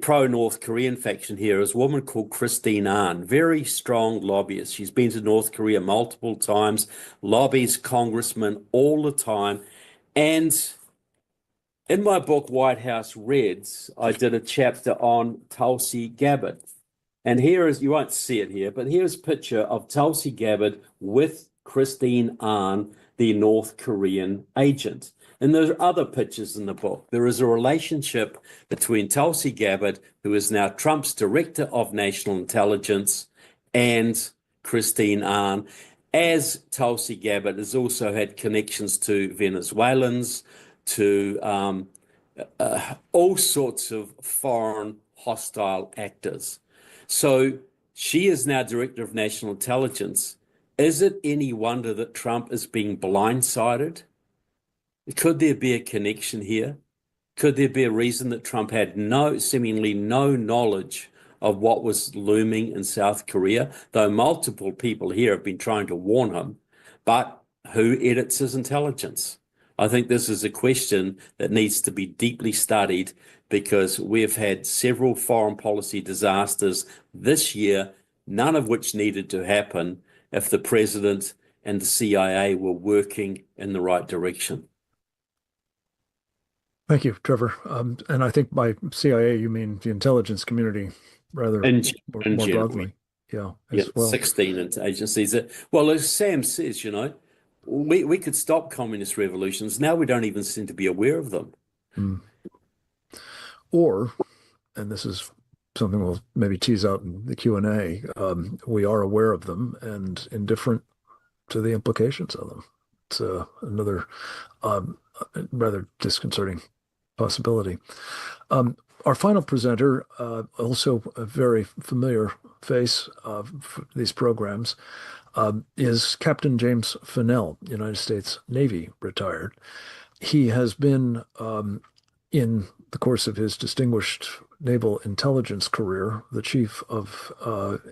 pro-North Korean faction here is a woman called Christine Ahn, very strong lobbyist. She's been to North Korea multiple times, lobbies congressmen all the time. And in my book, White House Reds, I did a chapter on Tulsi Gabbard. And here is, you won't see it here, but here's a picture of Tulsi Gabbard with Christine Ahn, the North Korean agent. And there are other pictures in the book. There is a relationship between Tulsi Gabbard, who is now Trump's Director of National Intelligence, and Christine Ahn, as Tulsi Gabbard has also had connections to Venezuelans, to all sorts of foreign hostile actors. So she is now Director of National Intelligence. Is it any wonder that Trump is being blindsided? Could there be a connection here? Could there be a reason that Trump had seemingly no knowledge of what was looming in South Korea, though multiple people here have been trying to warn him? But who edits his intelligence? I think this is a question that needs to be deeply studied, because we've had several foreign policy disasters this year, none of which needed to happen if the president and the CIA were working in the right direction. Thank you, Trevor. And I think by CIA, you mean the intelligence community, rather more broadly. Yeah, as well. 16 agencies. Well, as Sam says, we could stop communist revolutions. Now we don't even seem to be aware of them. Or, and this is something we'll maybe tease out in the Q&A, we are aware of them and indifferent to the implications of them. It's another rather disconcerting possibility. Our final presenter, also a very familiar face of these programs, is Captain James Fennell, United States Navy retired. He has been, in the course of his distinguished naval intelligence career, the chief of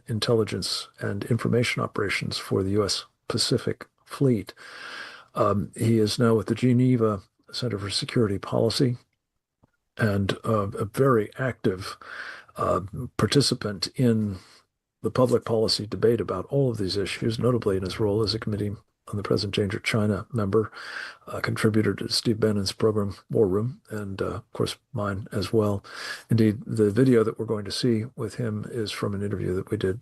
intelligence and information operations for the U.S. Pacific Fleet. He is now with the Geneva Center for Security Policy and a very active participant in the public policy debate about all of these issues, notably in his role as a Committee on the Present Danger China member, contributor to Steve Bannon's program War Room, and of course mine as well. Indeed, the video that we're going to see with him is from an interview that we did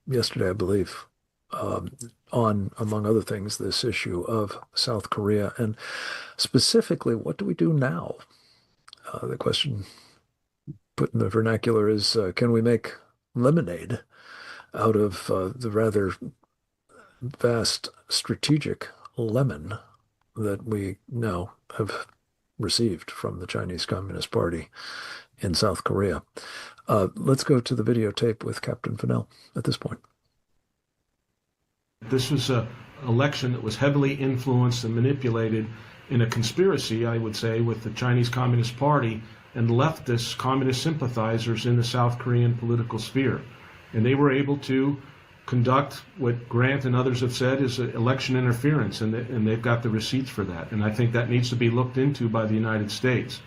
yesterday, I believe, on, among other things, this issue of South Korea, and specifically, what do we do now? The question put in the vernacular is, can we make lemonade out of the rather vast strategic lemon that we now have received from the Chinese Communist Party in South Korea? Let's go to the videotape with Captain Fennell at this point. This was an election that was heavily influenced and manipulated in a conspiracy, I would say, with the Chinese Communist Party and leftist communist sympathizers in the South Korean political sphere. And they were able to conduct what Grant and others have said is election interference, and they've got the receipts for that. And I think that needs to be looked into by the United States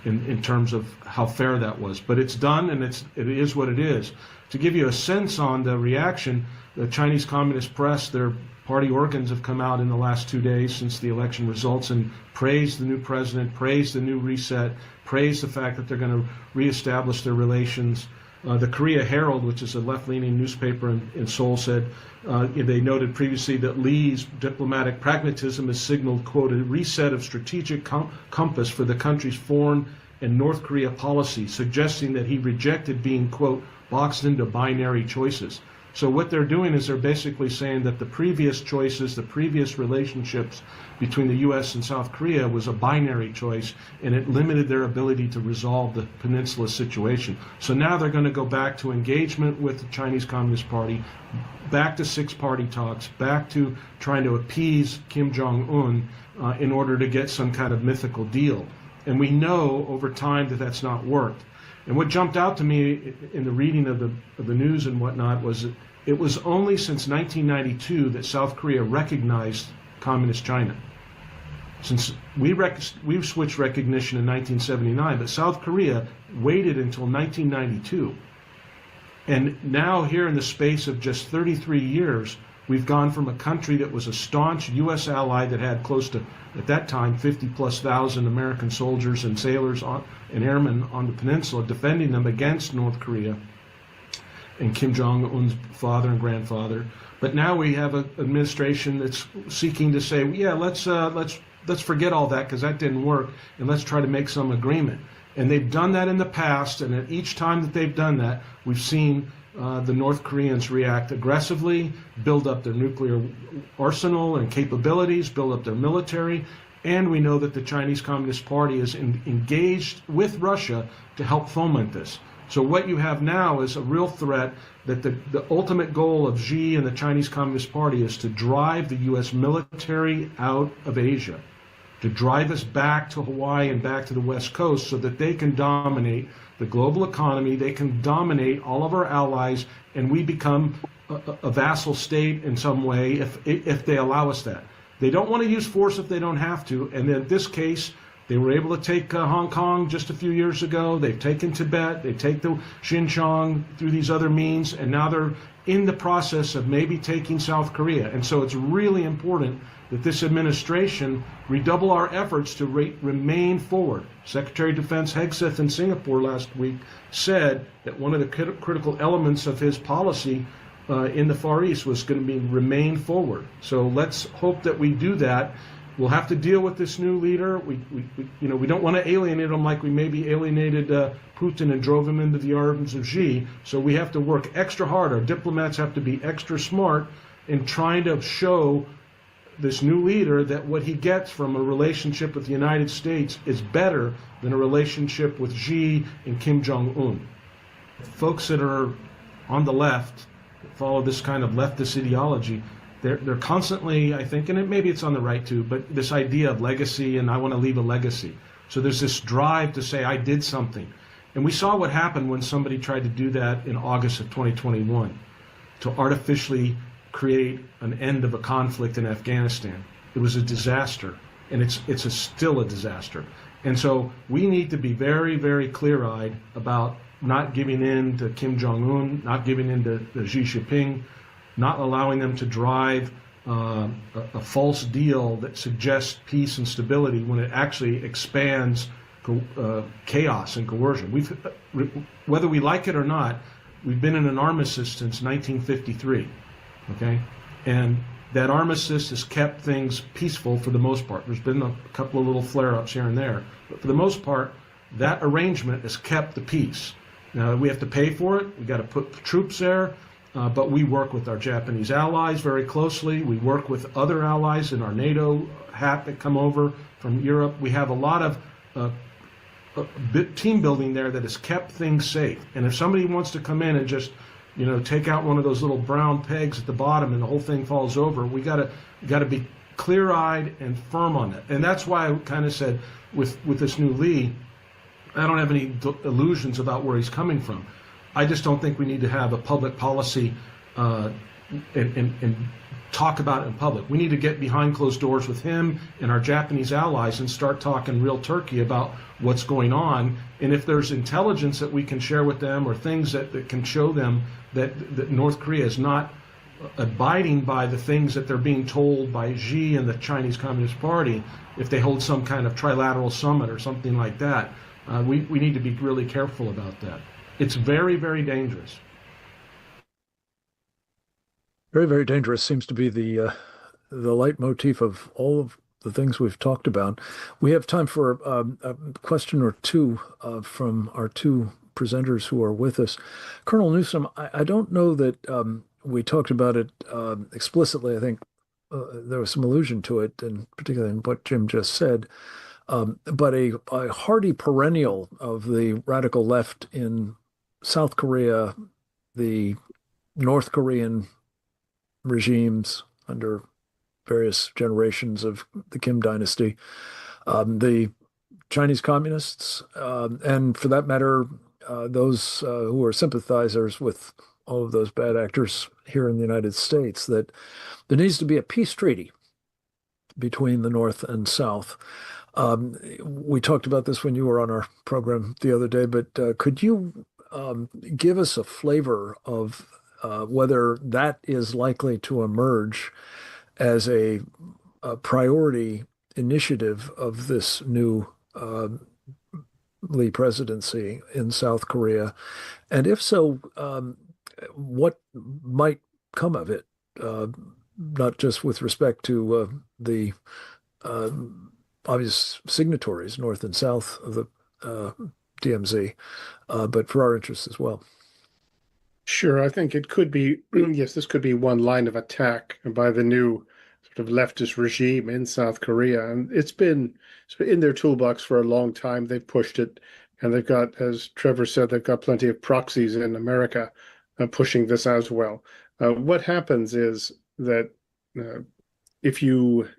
in terms of how fair that was. But it's done, and it is what it is. To give you a sense on the reaction, the Chinese Communist press, their party organs have come out in the last 2 days since the election results and praised the new president, praised the new reset, praised the fact that they're going to reestablish their relations. The Korea Herald, which is a left-leaning newspaper in Seoul, said they noted previously that Lee's diplomatic pragmatism has signaled, quote, a reset of strategic compass for the country's foreign and North Korea policy, suggesting that he rejected being, quote, boxed into binary choices. So what they're doing is they're basically saying that the previous choices, the previous relationships between the U.S. and South Korea was a binary choice, and it limited their ability to resolve the peninsula situation. So now they're going to go back to engagement with the Chinese Communist Party, back to six-party talks, back to trying to appease Kim Jong-un in order to get some kind of mythical deal. And we know over time that that's not worked. And what jumped out to me in the reading of the news and whatnot was that it was only since 1992 that South Korea recognized Communist China. Since we switched recognition in 1979, but South Korea waited until 1992. And now here in the space of just 33 years, we've gone from a country that was a staunch U.S. ally that had close to, at that time, 50,000+ American soldiers and sailors and airmen on the peninsula defending them against North Korea and Kim Jong-un's father and grandfather. But now we have an administration that's seeking to say, yeah, let's forget all that because that didn't work, and let's try to make some agreement. And they've done that in the past, and at each time that they've done that, we've seen the North Koreans react aggressively, build up their nuclear arsenal and capabilities, build up their military, and we know that the Chinese Communist Party is engaged with Russia to help foment this. So what you have now is a real threat that the ultimate goal of Xi and the Chinese Communist Party is to drive the U.S. military out of Asia, to drive us back to Hawaii and back to the West Coast so that they can dominate the global economy, they can dominate all of our allies, and we become a vassal state in some way if they allow us that. They don't want to use force if they don't have to, and in this case, they were able to take Hong Kong just a few years ago. They've taken Tibet. They take the Xinjiang through these other means, and now they're in the process of maybe taking South Korea. And so it's really important that this administration redouble our efforts to remain forward. Secretary of Defense Hegseth in Singapore last week said that one of the critical elements of his policy in the Far East was going to be remain forward. So let's hope that we do that. We'll have to deal with this new leader. We don't want to alienate him like we maybe alienated Putin and drove him into the arms of Xi. So we have to work extra hard. Our diplomats have to be extra smart in trying to show this new leader that what he gets from a relationship with the United States is better than a relationship with Xi and Kim Jong-un. Folks that are on the left, that follow this kind of leftist ideology, they're constantly, I think, and maybe it's on the right too, but this idea of legacy and I want to leave a legacy. So there's this drive to say I did something. And we saw what happened when somebody tried to do that in August of 2021, to artificially create an end of a conflict in Afghanistan. It was a disaster, and it's still a disaster. And so we need to be very, very clear-eyed about not giving in to Kim Jong-un, not giving in to Xi Jinping, not allowing them to drive a false deal that suggests peace and stability when it actually expands chaos and coercion. Whether we like it or not, we've been in an armistice since 1953, okay? And That armistice has kept things peaceful for the most part. There's been a couple of little flare-ups here and there, but for the most part, that arrangement has kept the peace. Now, we have to pay for it. We got to put troops there, but we work with our Japanese allies very closely. We work with other allies in our NATO hat that come over from Europe. We have a lot of team building there that has kept things safe. And if somebody wants to come in and just take out one of those little brown pegs at the bottom and the whole thing falls over, we got to be clear-eyed and firm on it. And that's why I kind of said with this new Lee, I don't have any illusions about where he's coming from. I just don't think we need to have a public policy and talk about it in public. We need to get behind closed doors with him and our Japanese allies and start talking real turkey about what's going on. And if there's intelligence that we can share with them or things that can show them that North Korea is not abiding by the things that they're being told by Xi and the Chinese Communist Party, if they hold some kind of trilateral summit or something like that, we need to be really careful about that. It's very, very dangerous. Very, very dangerous seems to be the leitmotif of all of the things we've talked about. We have time for a question or two from our two presenters who are with us. Colonel Newsom, I don't know that we talked about it explicitly. I think there was some allusion to it, and particularly in what Jim just said. But a hardy perennial of the radical left in South Korea, the North Korean regimes under various generations of the Kim dynasty, the Chinese communists, and for that matter, those who are sympathizers with all of those bad actors here in the United States, that there needs to be a peace treaty between the North and South. We talked about this when you were on our program the other day, but could you give us a flavor of whether that is likely to emerge as a priority initiative of this new Lee presidency in South Korea? And if so, what might come of it, not just with respect to the obvious signatories, North and South of the DMZ, but for our interests as well? Sure, I think it could be, yes, this could be one line of attack by the new sort of leftist regime in South Korea. And it's been in their toolbox for a long time. They've pushed it, and they've got, as Trevor said, they've got plenty of proxies in America pushing this as well. What happens is that if you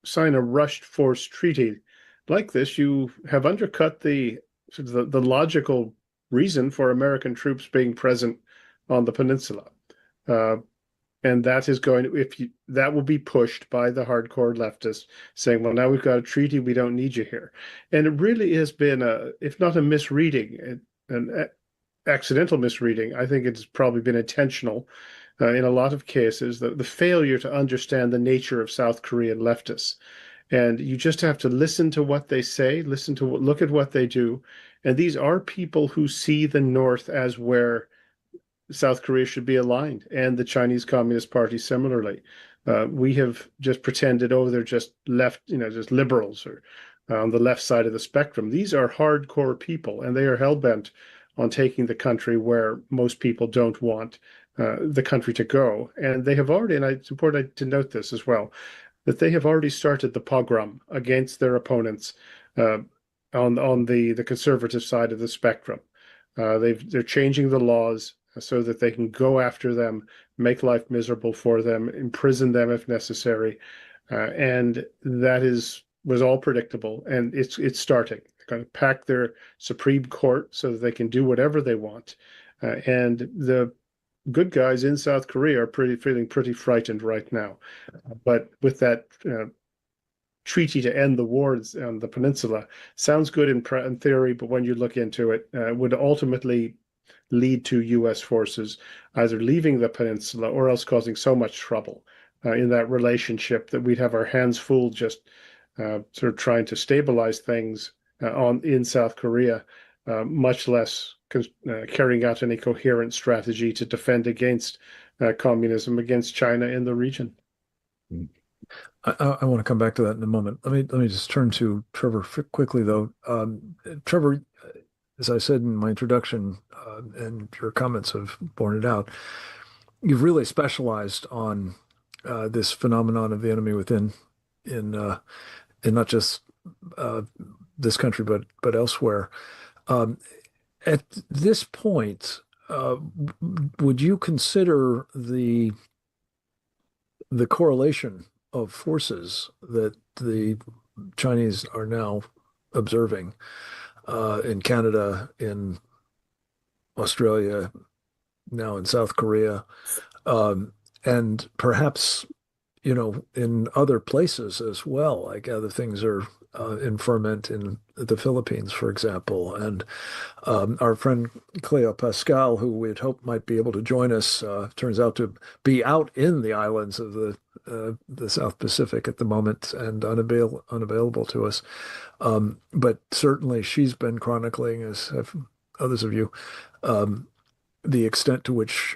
sign a rushed force treaty like this, you have undercut the logical reason for American troops being present on the peninsula, and that is going to, that will be pushed by the hardcore leftists, saying, "Well, now we've got a treaty, we don't need you here." And it really has been if not a misreading, an accidental misreading. I think it's probably been intentional in a lot of cases. The failure to understand the nature of South Korean leftists, and you just have to listen to what they say, look at what they do, and these are people who see the North as where South Korea should be aligned, and the Chinese Communist Party similarly. We have just pretended, they're just left, just liberals or on the left side of the spectrum. These are hardcore people, and they are hell-bent on taking the country where most people don't want the country to go. And they have already, and it's important to note this as well, that they have already started the pogrom against their opponents on the conservative side of the spectrum. They're changing the laws so that they can go after them, make life miserable for them, imprison them if necessary, and that was all predictable. And it's starting. They're going to pack their Supreme Court so that they can do whatever they want, and the good guys in South Korea are feeling pretty frightened right now. But with that treaty to end the wars on the peninsula, sounds good in theory, but when you look into it, would ultimately lead to U.S. forces either leaving the peninsula or else causing so much trouble in that relationship that we'd have our hands full just sort of trying to stabilize things in South Korea, much less carrying out any coherent strategy to defend against communism, against China in the region. I want to come back to that in a moment. Let me just turn to Trevor quickly, though. Trevor, as I said in my introduction, and your comments have borne it out, you've really specialized on this phenomenon of the enemy within, in not just this country but elsewhere. At this point, would you consider the correlation of forces that the Chinese are now observing in Canada, in Australia, now in South Korea, and perhaps, in other places as well? I gather things are in ferment in the Philippines, for example. And our friend Cleo Pascal, who we had hoped might be able to join us, turns out to be out in the islands of the South Pacific at the moment and unavailable to us. But certainly she's been chronicling, as have others of you, the extent to which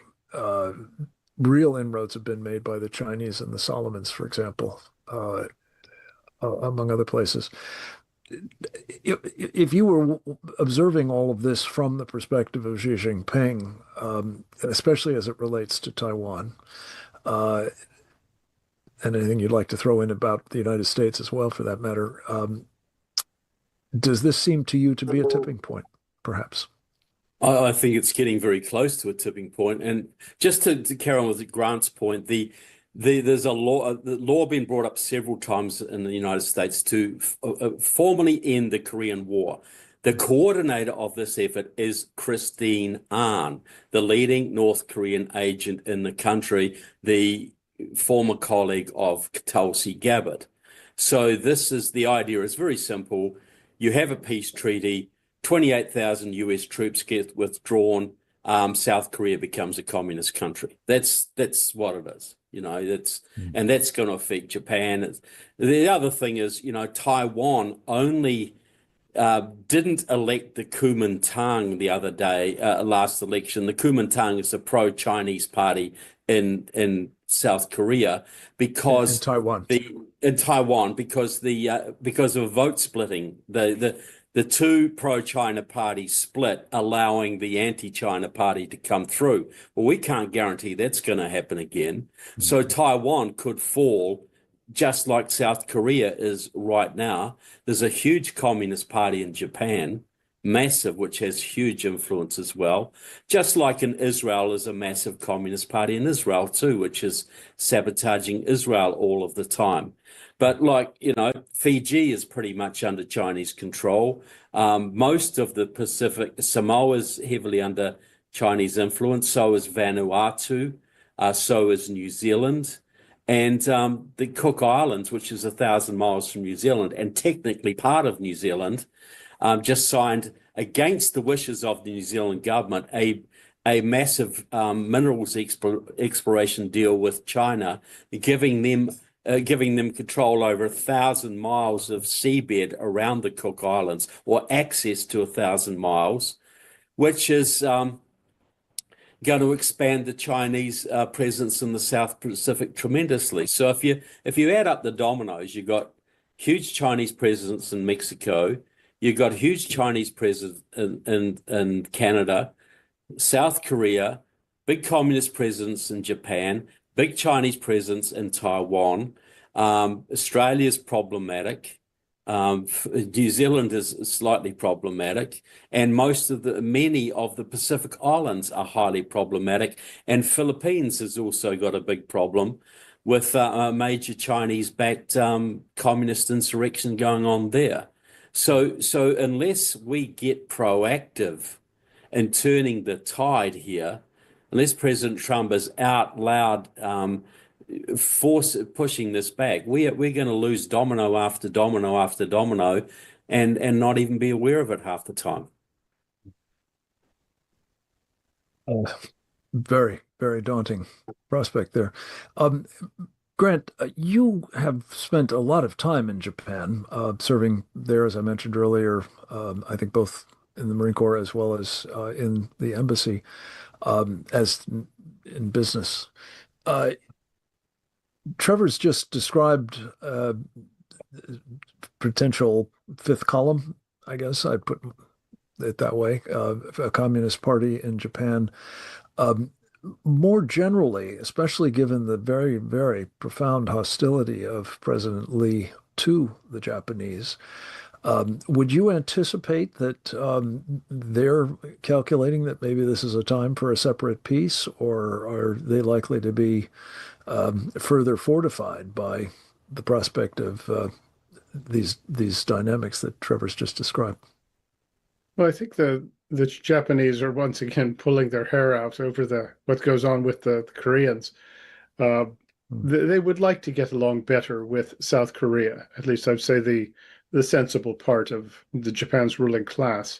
real inroads have been made by the Chinese in the Solomons, for example, among other places. If you were observing all of this from the perspective of Xi Jinping, especially as it relates to Taiwan, and anything you'd like to throw in about the United States as well, for that matter, does this seem to you to be a tipping point, perhaps? I think it's getting very close to a tipping point. And just to carry on with Grant's point, there's a law, the law being brought up several times in the United States to formally end the Korean War. The coordinator of this effort is Christine Ahn, the leading North Korean agent in the country, the former colleague of Tulsi Gabbard. So the idea is very simple. You have a peace treaty, 28,000 US troops get withdrawn, South Korea becomes a communist country. That's what it is, and that's going to affect Japan. The other thing is, Taiwan only didn't elect the Kuomintang the other day, last election. The Kuomintang is a pro-Chinese party in South Korea because in Taiwan. Because of vote splitting. The two pro-China parties split, allowing the anti-China party to come through. Well, we can't guarantee that's going to happen again. Mm-hmm. So Taiwan could fall just like South Korea is right now. There's a huge communist party in Japan, massive, which has huge influence as well. Just like in Israel, there's a massive communist party in Israel too, which is sabotaging Israel all of the time. But Fiji is pretty much under Chinese control. Most of the Pacific, Samoa is heavily under Chinese influence. So is Vanuatu. So is New Zealand. And the Cook Islands, which is 1,000 miles from New Zealand and technically part of New Zealand, just signed, against the wishes of the New Zealand government, a massive minerals exploration deal with China, giving them control over 1,000 miles of seabed around the Cook Islands, or access to 1,000 miles, which is going to expand the Chinese presence in the South Pacific tremendously. So if you add up the dominoes, you've got huge Chinese presence in Mexico, you've got huge Chinese presence in Canada, South Korea, big communist presence in Japan, big Chinese presence in Taiwan. Australia's problematic. New Zealand is slightly problematic, and many of the Pacific Islands are highly problematic. And Philippines has also got a big problem with a major Chinese-backed communist insurrection going on there. So unless we get proactive in turning the tide here, unless President Trump is out loud pushing this back, we're going to lose domino after domino after domino, and not even be aware of it half the time. Very, very daunting prospect there. Grant, you have spent a lot of time in Japan, serving there, as I mentioned earlier, I think both in the Marine Corps as well as in the embassy, as in business. Trevor's just described potential fifth column, I guess I'd put it that way, a communist party in Japan. More generally, especially given the very, very profound hostility of President Lee to the Japanese, would you anticipate that they're calculating that maybe this is a time for a separate peace, or are they likely to be further fortified by the prospect of these dynamics that Trevor's just described? Well, I think the Japanese are once again pulling their hair out over what goes on with the Koreans. They would like to get along better with South Korea. At least I'd say the sensible part of Japan's ruling class.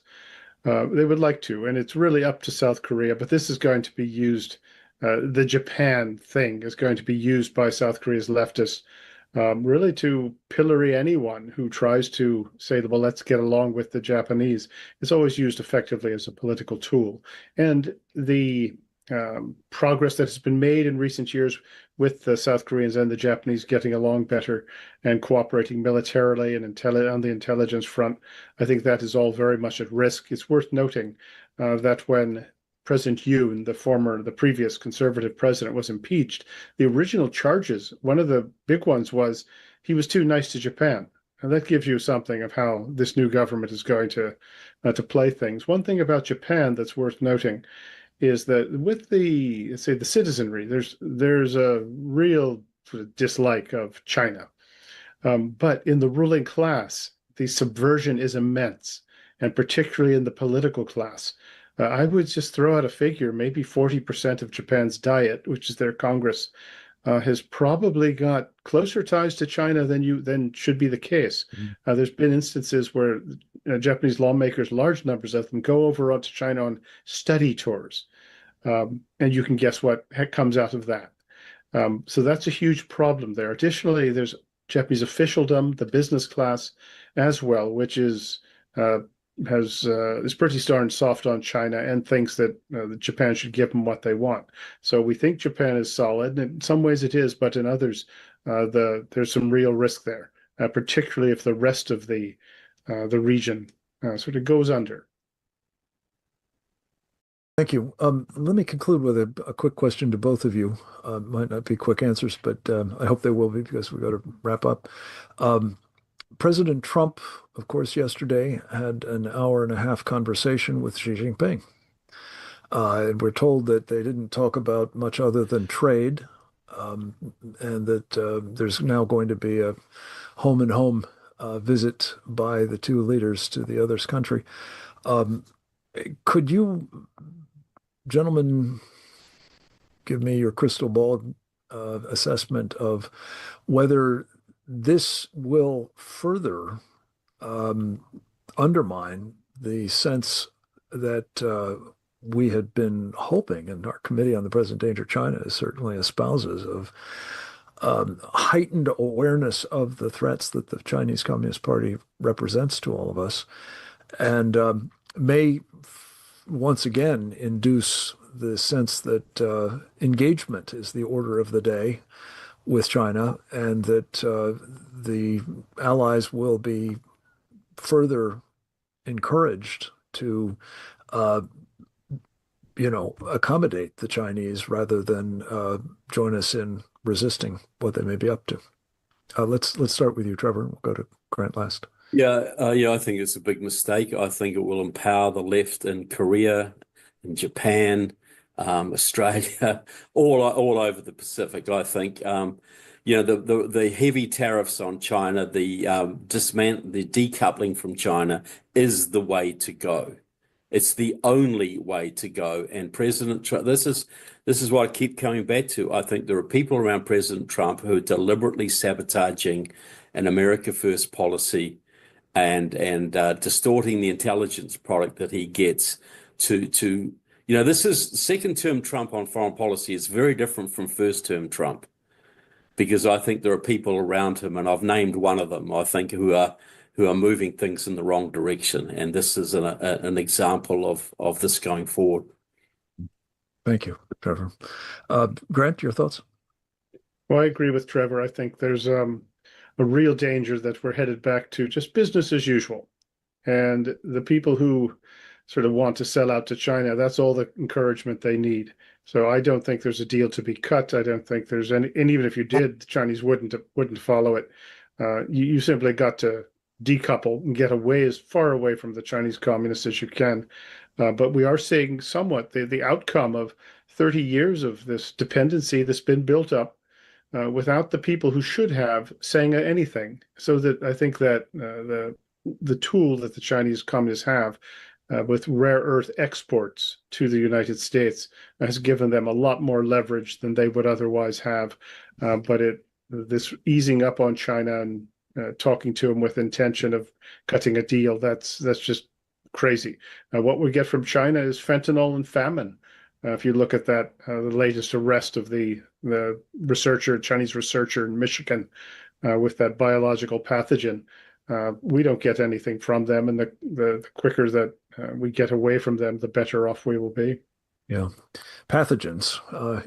They would like to, and it's really up to South Korea. But this is going to be used. The Japan thing is going to be used by South Korea's leftists really to pillory anyone who tries to say that, well, let's get along with the Japanese. It's always used effectively as a political tool. And the progress that has been made in recent years with the South Koreans and the Japanese getting along better and cooperating militarily and on the intelligence front, I think that is all very much at risk. It's worth noting that when President Yoon, the previous conservative president, was impeached, the original charges, one of the big ones was he was too nice to Japan. And that gives you something of how this new government is going to play things. One thing about Japan that's worth noting is that with the citizenry, there's a real sort of dislike of China. But in the ruling class, the subversion is immense, and particularly in the political class. I would just throw out a figure, maybe 40% of Japan's Diet, which is their Congress, has probably got closer ties to China than should be the case. There's been instances where Japanese lawmakers, large numbers of them, go over to China on study tours. And you can guess what comes out of that. So that's a huge problem there. Additionally, there's Japanese officialdom, the business class as well, which is pretty darn soft on China and thinks that Japan should give them what they want. So we think Japan is solid, and in some ways it is, but in others, there's some real risk there, particularly if the rest of the region sort of goes under. Thank you. Let me conclude with a quick question to both of you. Might not be quick answers, but I hope they will be, because we've got to wrap up. President Trump, of course, yesterday had an hour-and-a-half conversation with Xi Jinping. And we're told that they didn't talk about much other than trade, and that there's now going to be a home-and-home visit by the two leaders to the other's country. Could you, gentlemen, give me your crystal ball assessment of whether this will further undermine the sense that we had been hoping, and our Committee on the Present Danger of China certainly espouses, of heightened awareness of the threats that the Chinese Communist Party represents to all of us, and may once again induce the sense that engagement is the order of the day with China, and that the allies will be further encouraged to, accommodate the Chinese rather than join us in resisting what they may be up to. Let's start with you, Trevor. We'll go to Grant last. Yeah, I think it's a big mistake. I think it will empower the left in Korea, in Japan, Australia, all over the Pacific. I think the heavy tariffs on China, the decoupling from China is the way to go. It's the only way to go. And President Trump, this is what I keep coming back to. I think there are people around President Trump who are deliberately sabotaging an America First policy and distorting the intelligence product that he gets to this is second-term Trump on foreign policy is very different from first-term Trump, because I think there are people around him, and I've named one of them, I think, who are moving things in the wrong direction, and this is an example of this going forward. Thank you, Trevor. Grant, your thoughts? Well, I agree with Trevor. I think there's a real danger that we're headed back to just business as usual. And the people who sort of want to sell out to China, that's all the encouragement they need. So I don't think there's a deal to be cut. I don't think there's any, and even if you did, the Chinese wouldn't follow it. You simply got to decouple and get away as far away from the Chinese communists as you can. But we are seeing somewhat the outcome of 30 years of this dependency that's been built up without the people who should have saying anything. So that I think that the tool that the Chinese communists have with rare earth exports to the United States has given them a lot more leverage than they would otherwise have. But this easing up on China and talking to them with intention of cutting a deal, that's just crazy. What we get from China is fentanyl and famine. If you look at that, the latest arrest of the Chinese researcher in Michigan with that biological pathogen, we don't get anything from them, and the quicker that we get away from them, the better off we will be. Yeah. Pathogens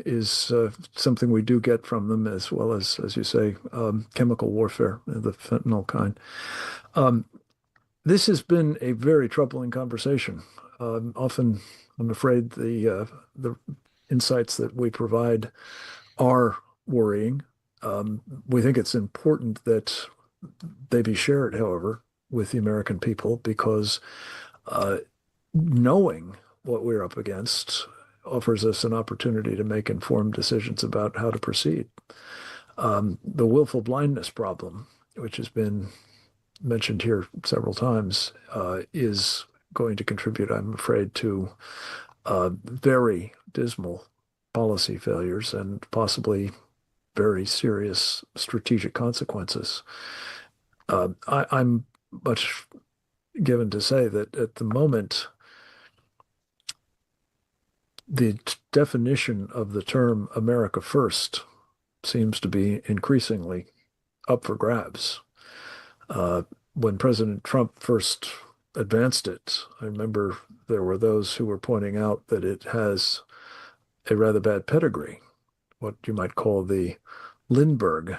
is something we do get from them, as well as you say, chemical warfare, the fentanyl kind. This has been a very troubling conversation. Often, I'm afraid the insights that we provide are worrying. We think it's important that they be shared, however, with the American people, because knowing what we're up against offers us an opportunity to make informed decisions about how to proceed. The willful blindness problem, which has been mentioned here several times, is going to contribute, I'm afraid, to very dismal policy failures and possibly very serious strategic consequences. I'm much given to say that at the moment, the definition of the term America First seems to be increasingly up for grabs. When President Trump first advanced it, I remember there were those who were pointing out that it has a rather bad pedigree, what you might call the Lindbergh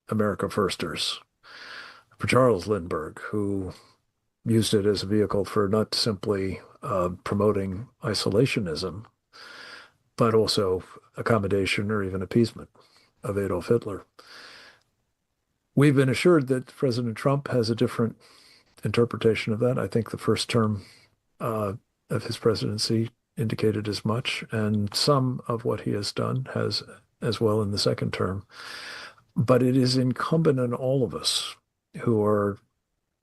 America Firsters, for Charles Lindbergh, who used it as a vehicle for not simply promoting isolationism, but also accommodation or even appeasement of Adolf Hitler. We've been assured that President Trump has a different interpretation of that. I think the first term of his presidency indicated as much, and some of what he has done has as well in the second term. But it is incumbent on all of us who are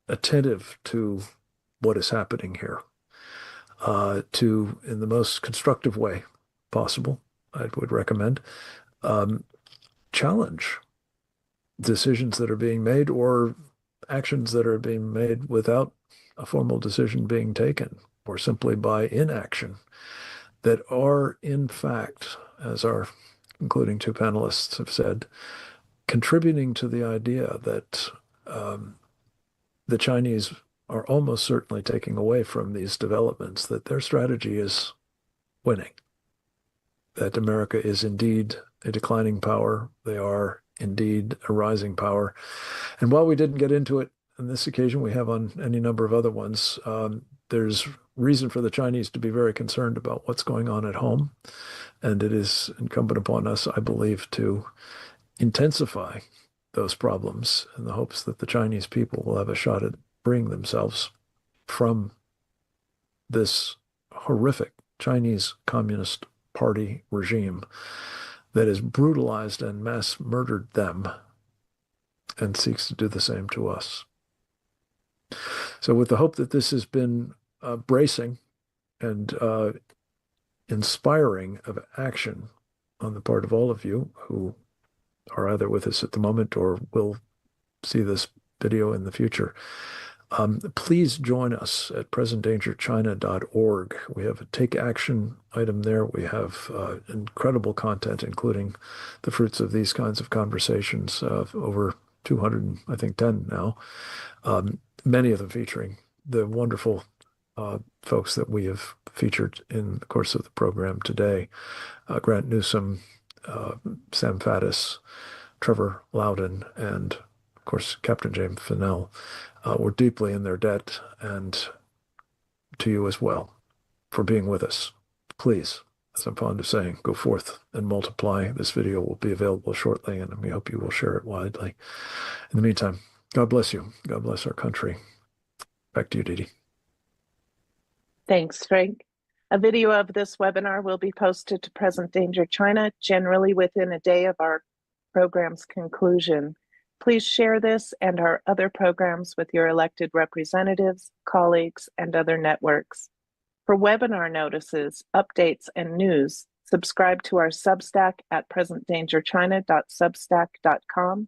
attentive to what is happening here, to, in the most constructive way possible, I would recommend, challenge decisions that are being made or actions that are being made without a formal decision being taken, or simply by inaction, that are, in fact, as our concluding two panelists have said, contributing to the idea that the Chinese are almost certainly taking away from these developments, that their strategy is winning, that America is indeed a declining power. They are indeed a rising power. And while we didn't get into it on this occasion, we have on any number of other ones, there's reason for the Chinese to be very concerned about what's going on at home. And it is incumbent upon us, I believe, to intensify those problems in the hopes that the Chinese people will have a shot at freeing themselves from this horrific Chinese Communist Party regime that has brutalized and mass murdered them and seeks to do the same to us. So with the hope that this has been bracing and inspiring of action on the part of all of you who are either with us at the moment or will see this video in the future, please join us at presentdangerchina.org. We have a take action item there. We have incredible content, including the fruits of these kinds of conversations, over 210 now, many of them featuring the wonderful folks that we have featured in the course of the program today. Grant Newsom, Sam Faddis, Trevor Loudon, and of course Captain James Fennell. We're deeply in their debt, and to you as well, for being with us. Please, as I'm fond of saying, go forth and multiply. This video will be available shortly, and we hope you will share it widely. In the meantime, God bless you. God bless our country. Back to you, Didi. Thanks, Frank. A video of this webinar will be posted to Present Danger China, generally within a day of our program's conclusion. Please share this and our other programs with your elected representatives, colleagues, and other networks. For webinar notices, updates, and news, subscribe to our Substack at presentdangerchina.substack.com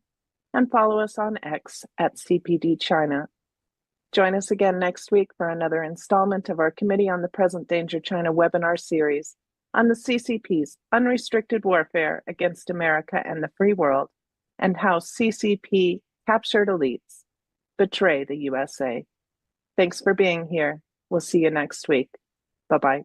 and follow us on X at CPD China. Join us again next week for another installment of our Committee on the Present Danger China webinar series on the CCP's unrestricted warfare against America and the free world, and how CCP captured elites betray the USA. Thanks for being here. We'll see you next week. Bye-bye.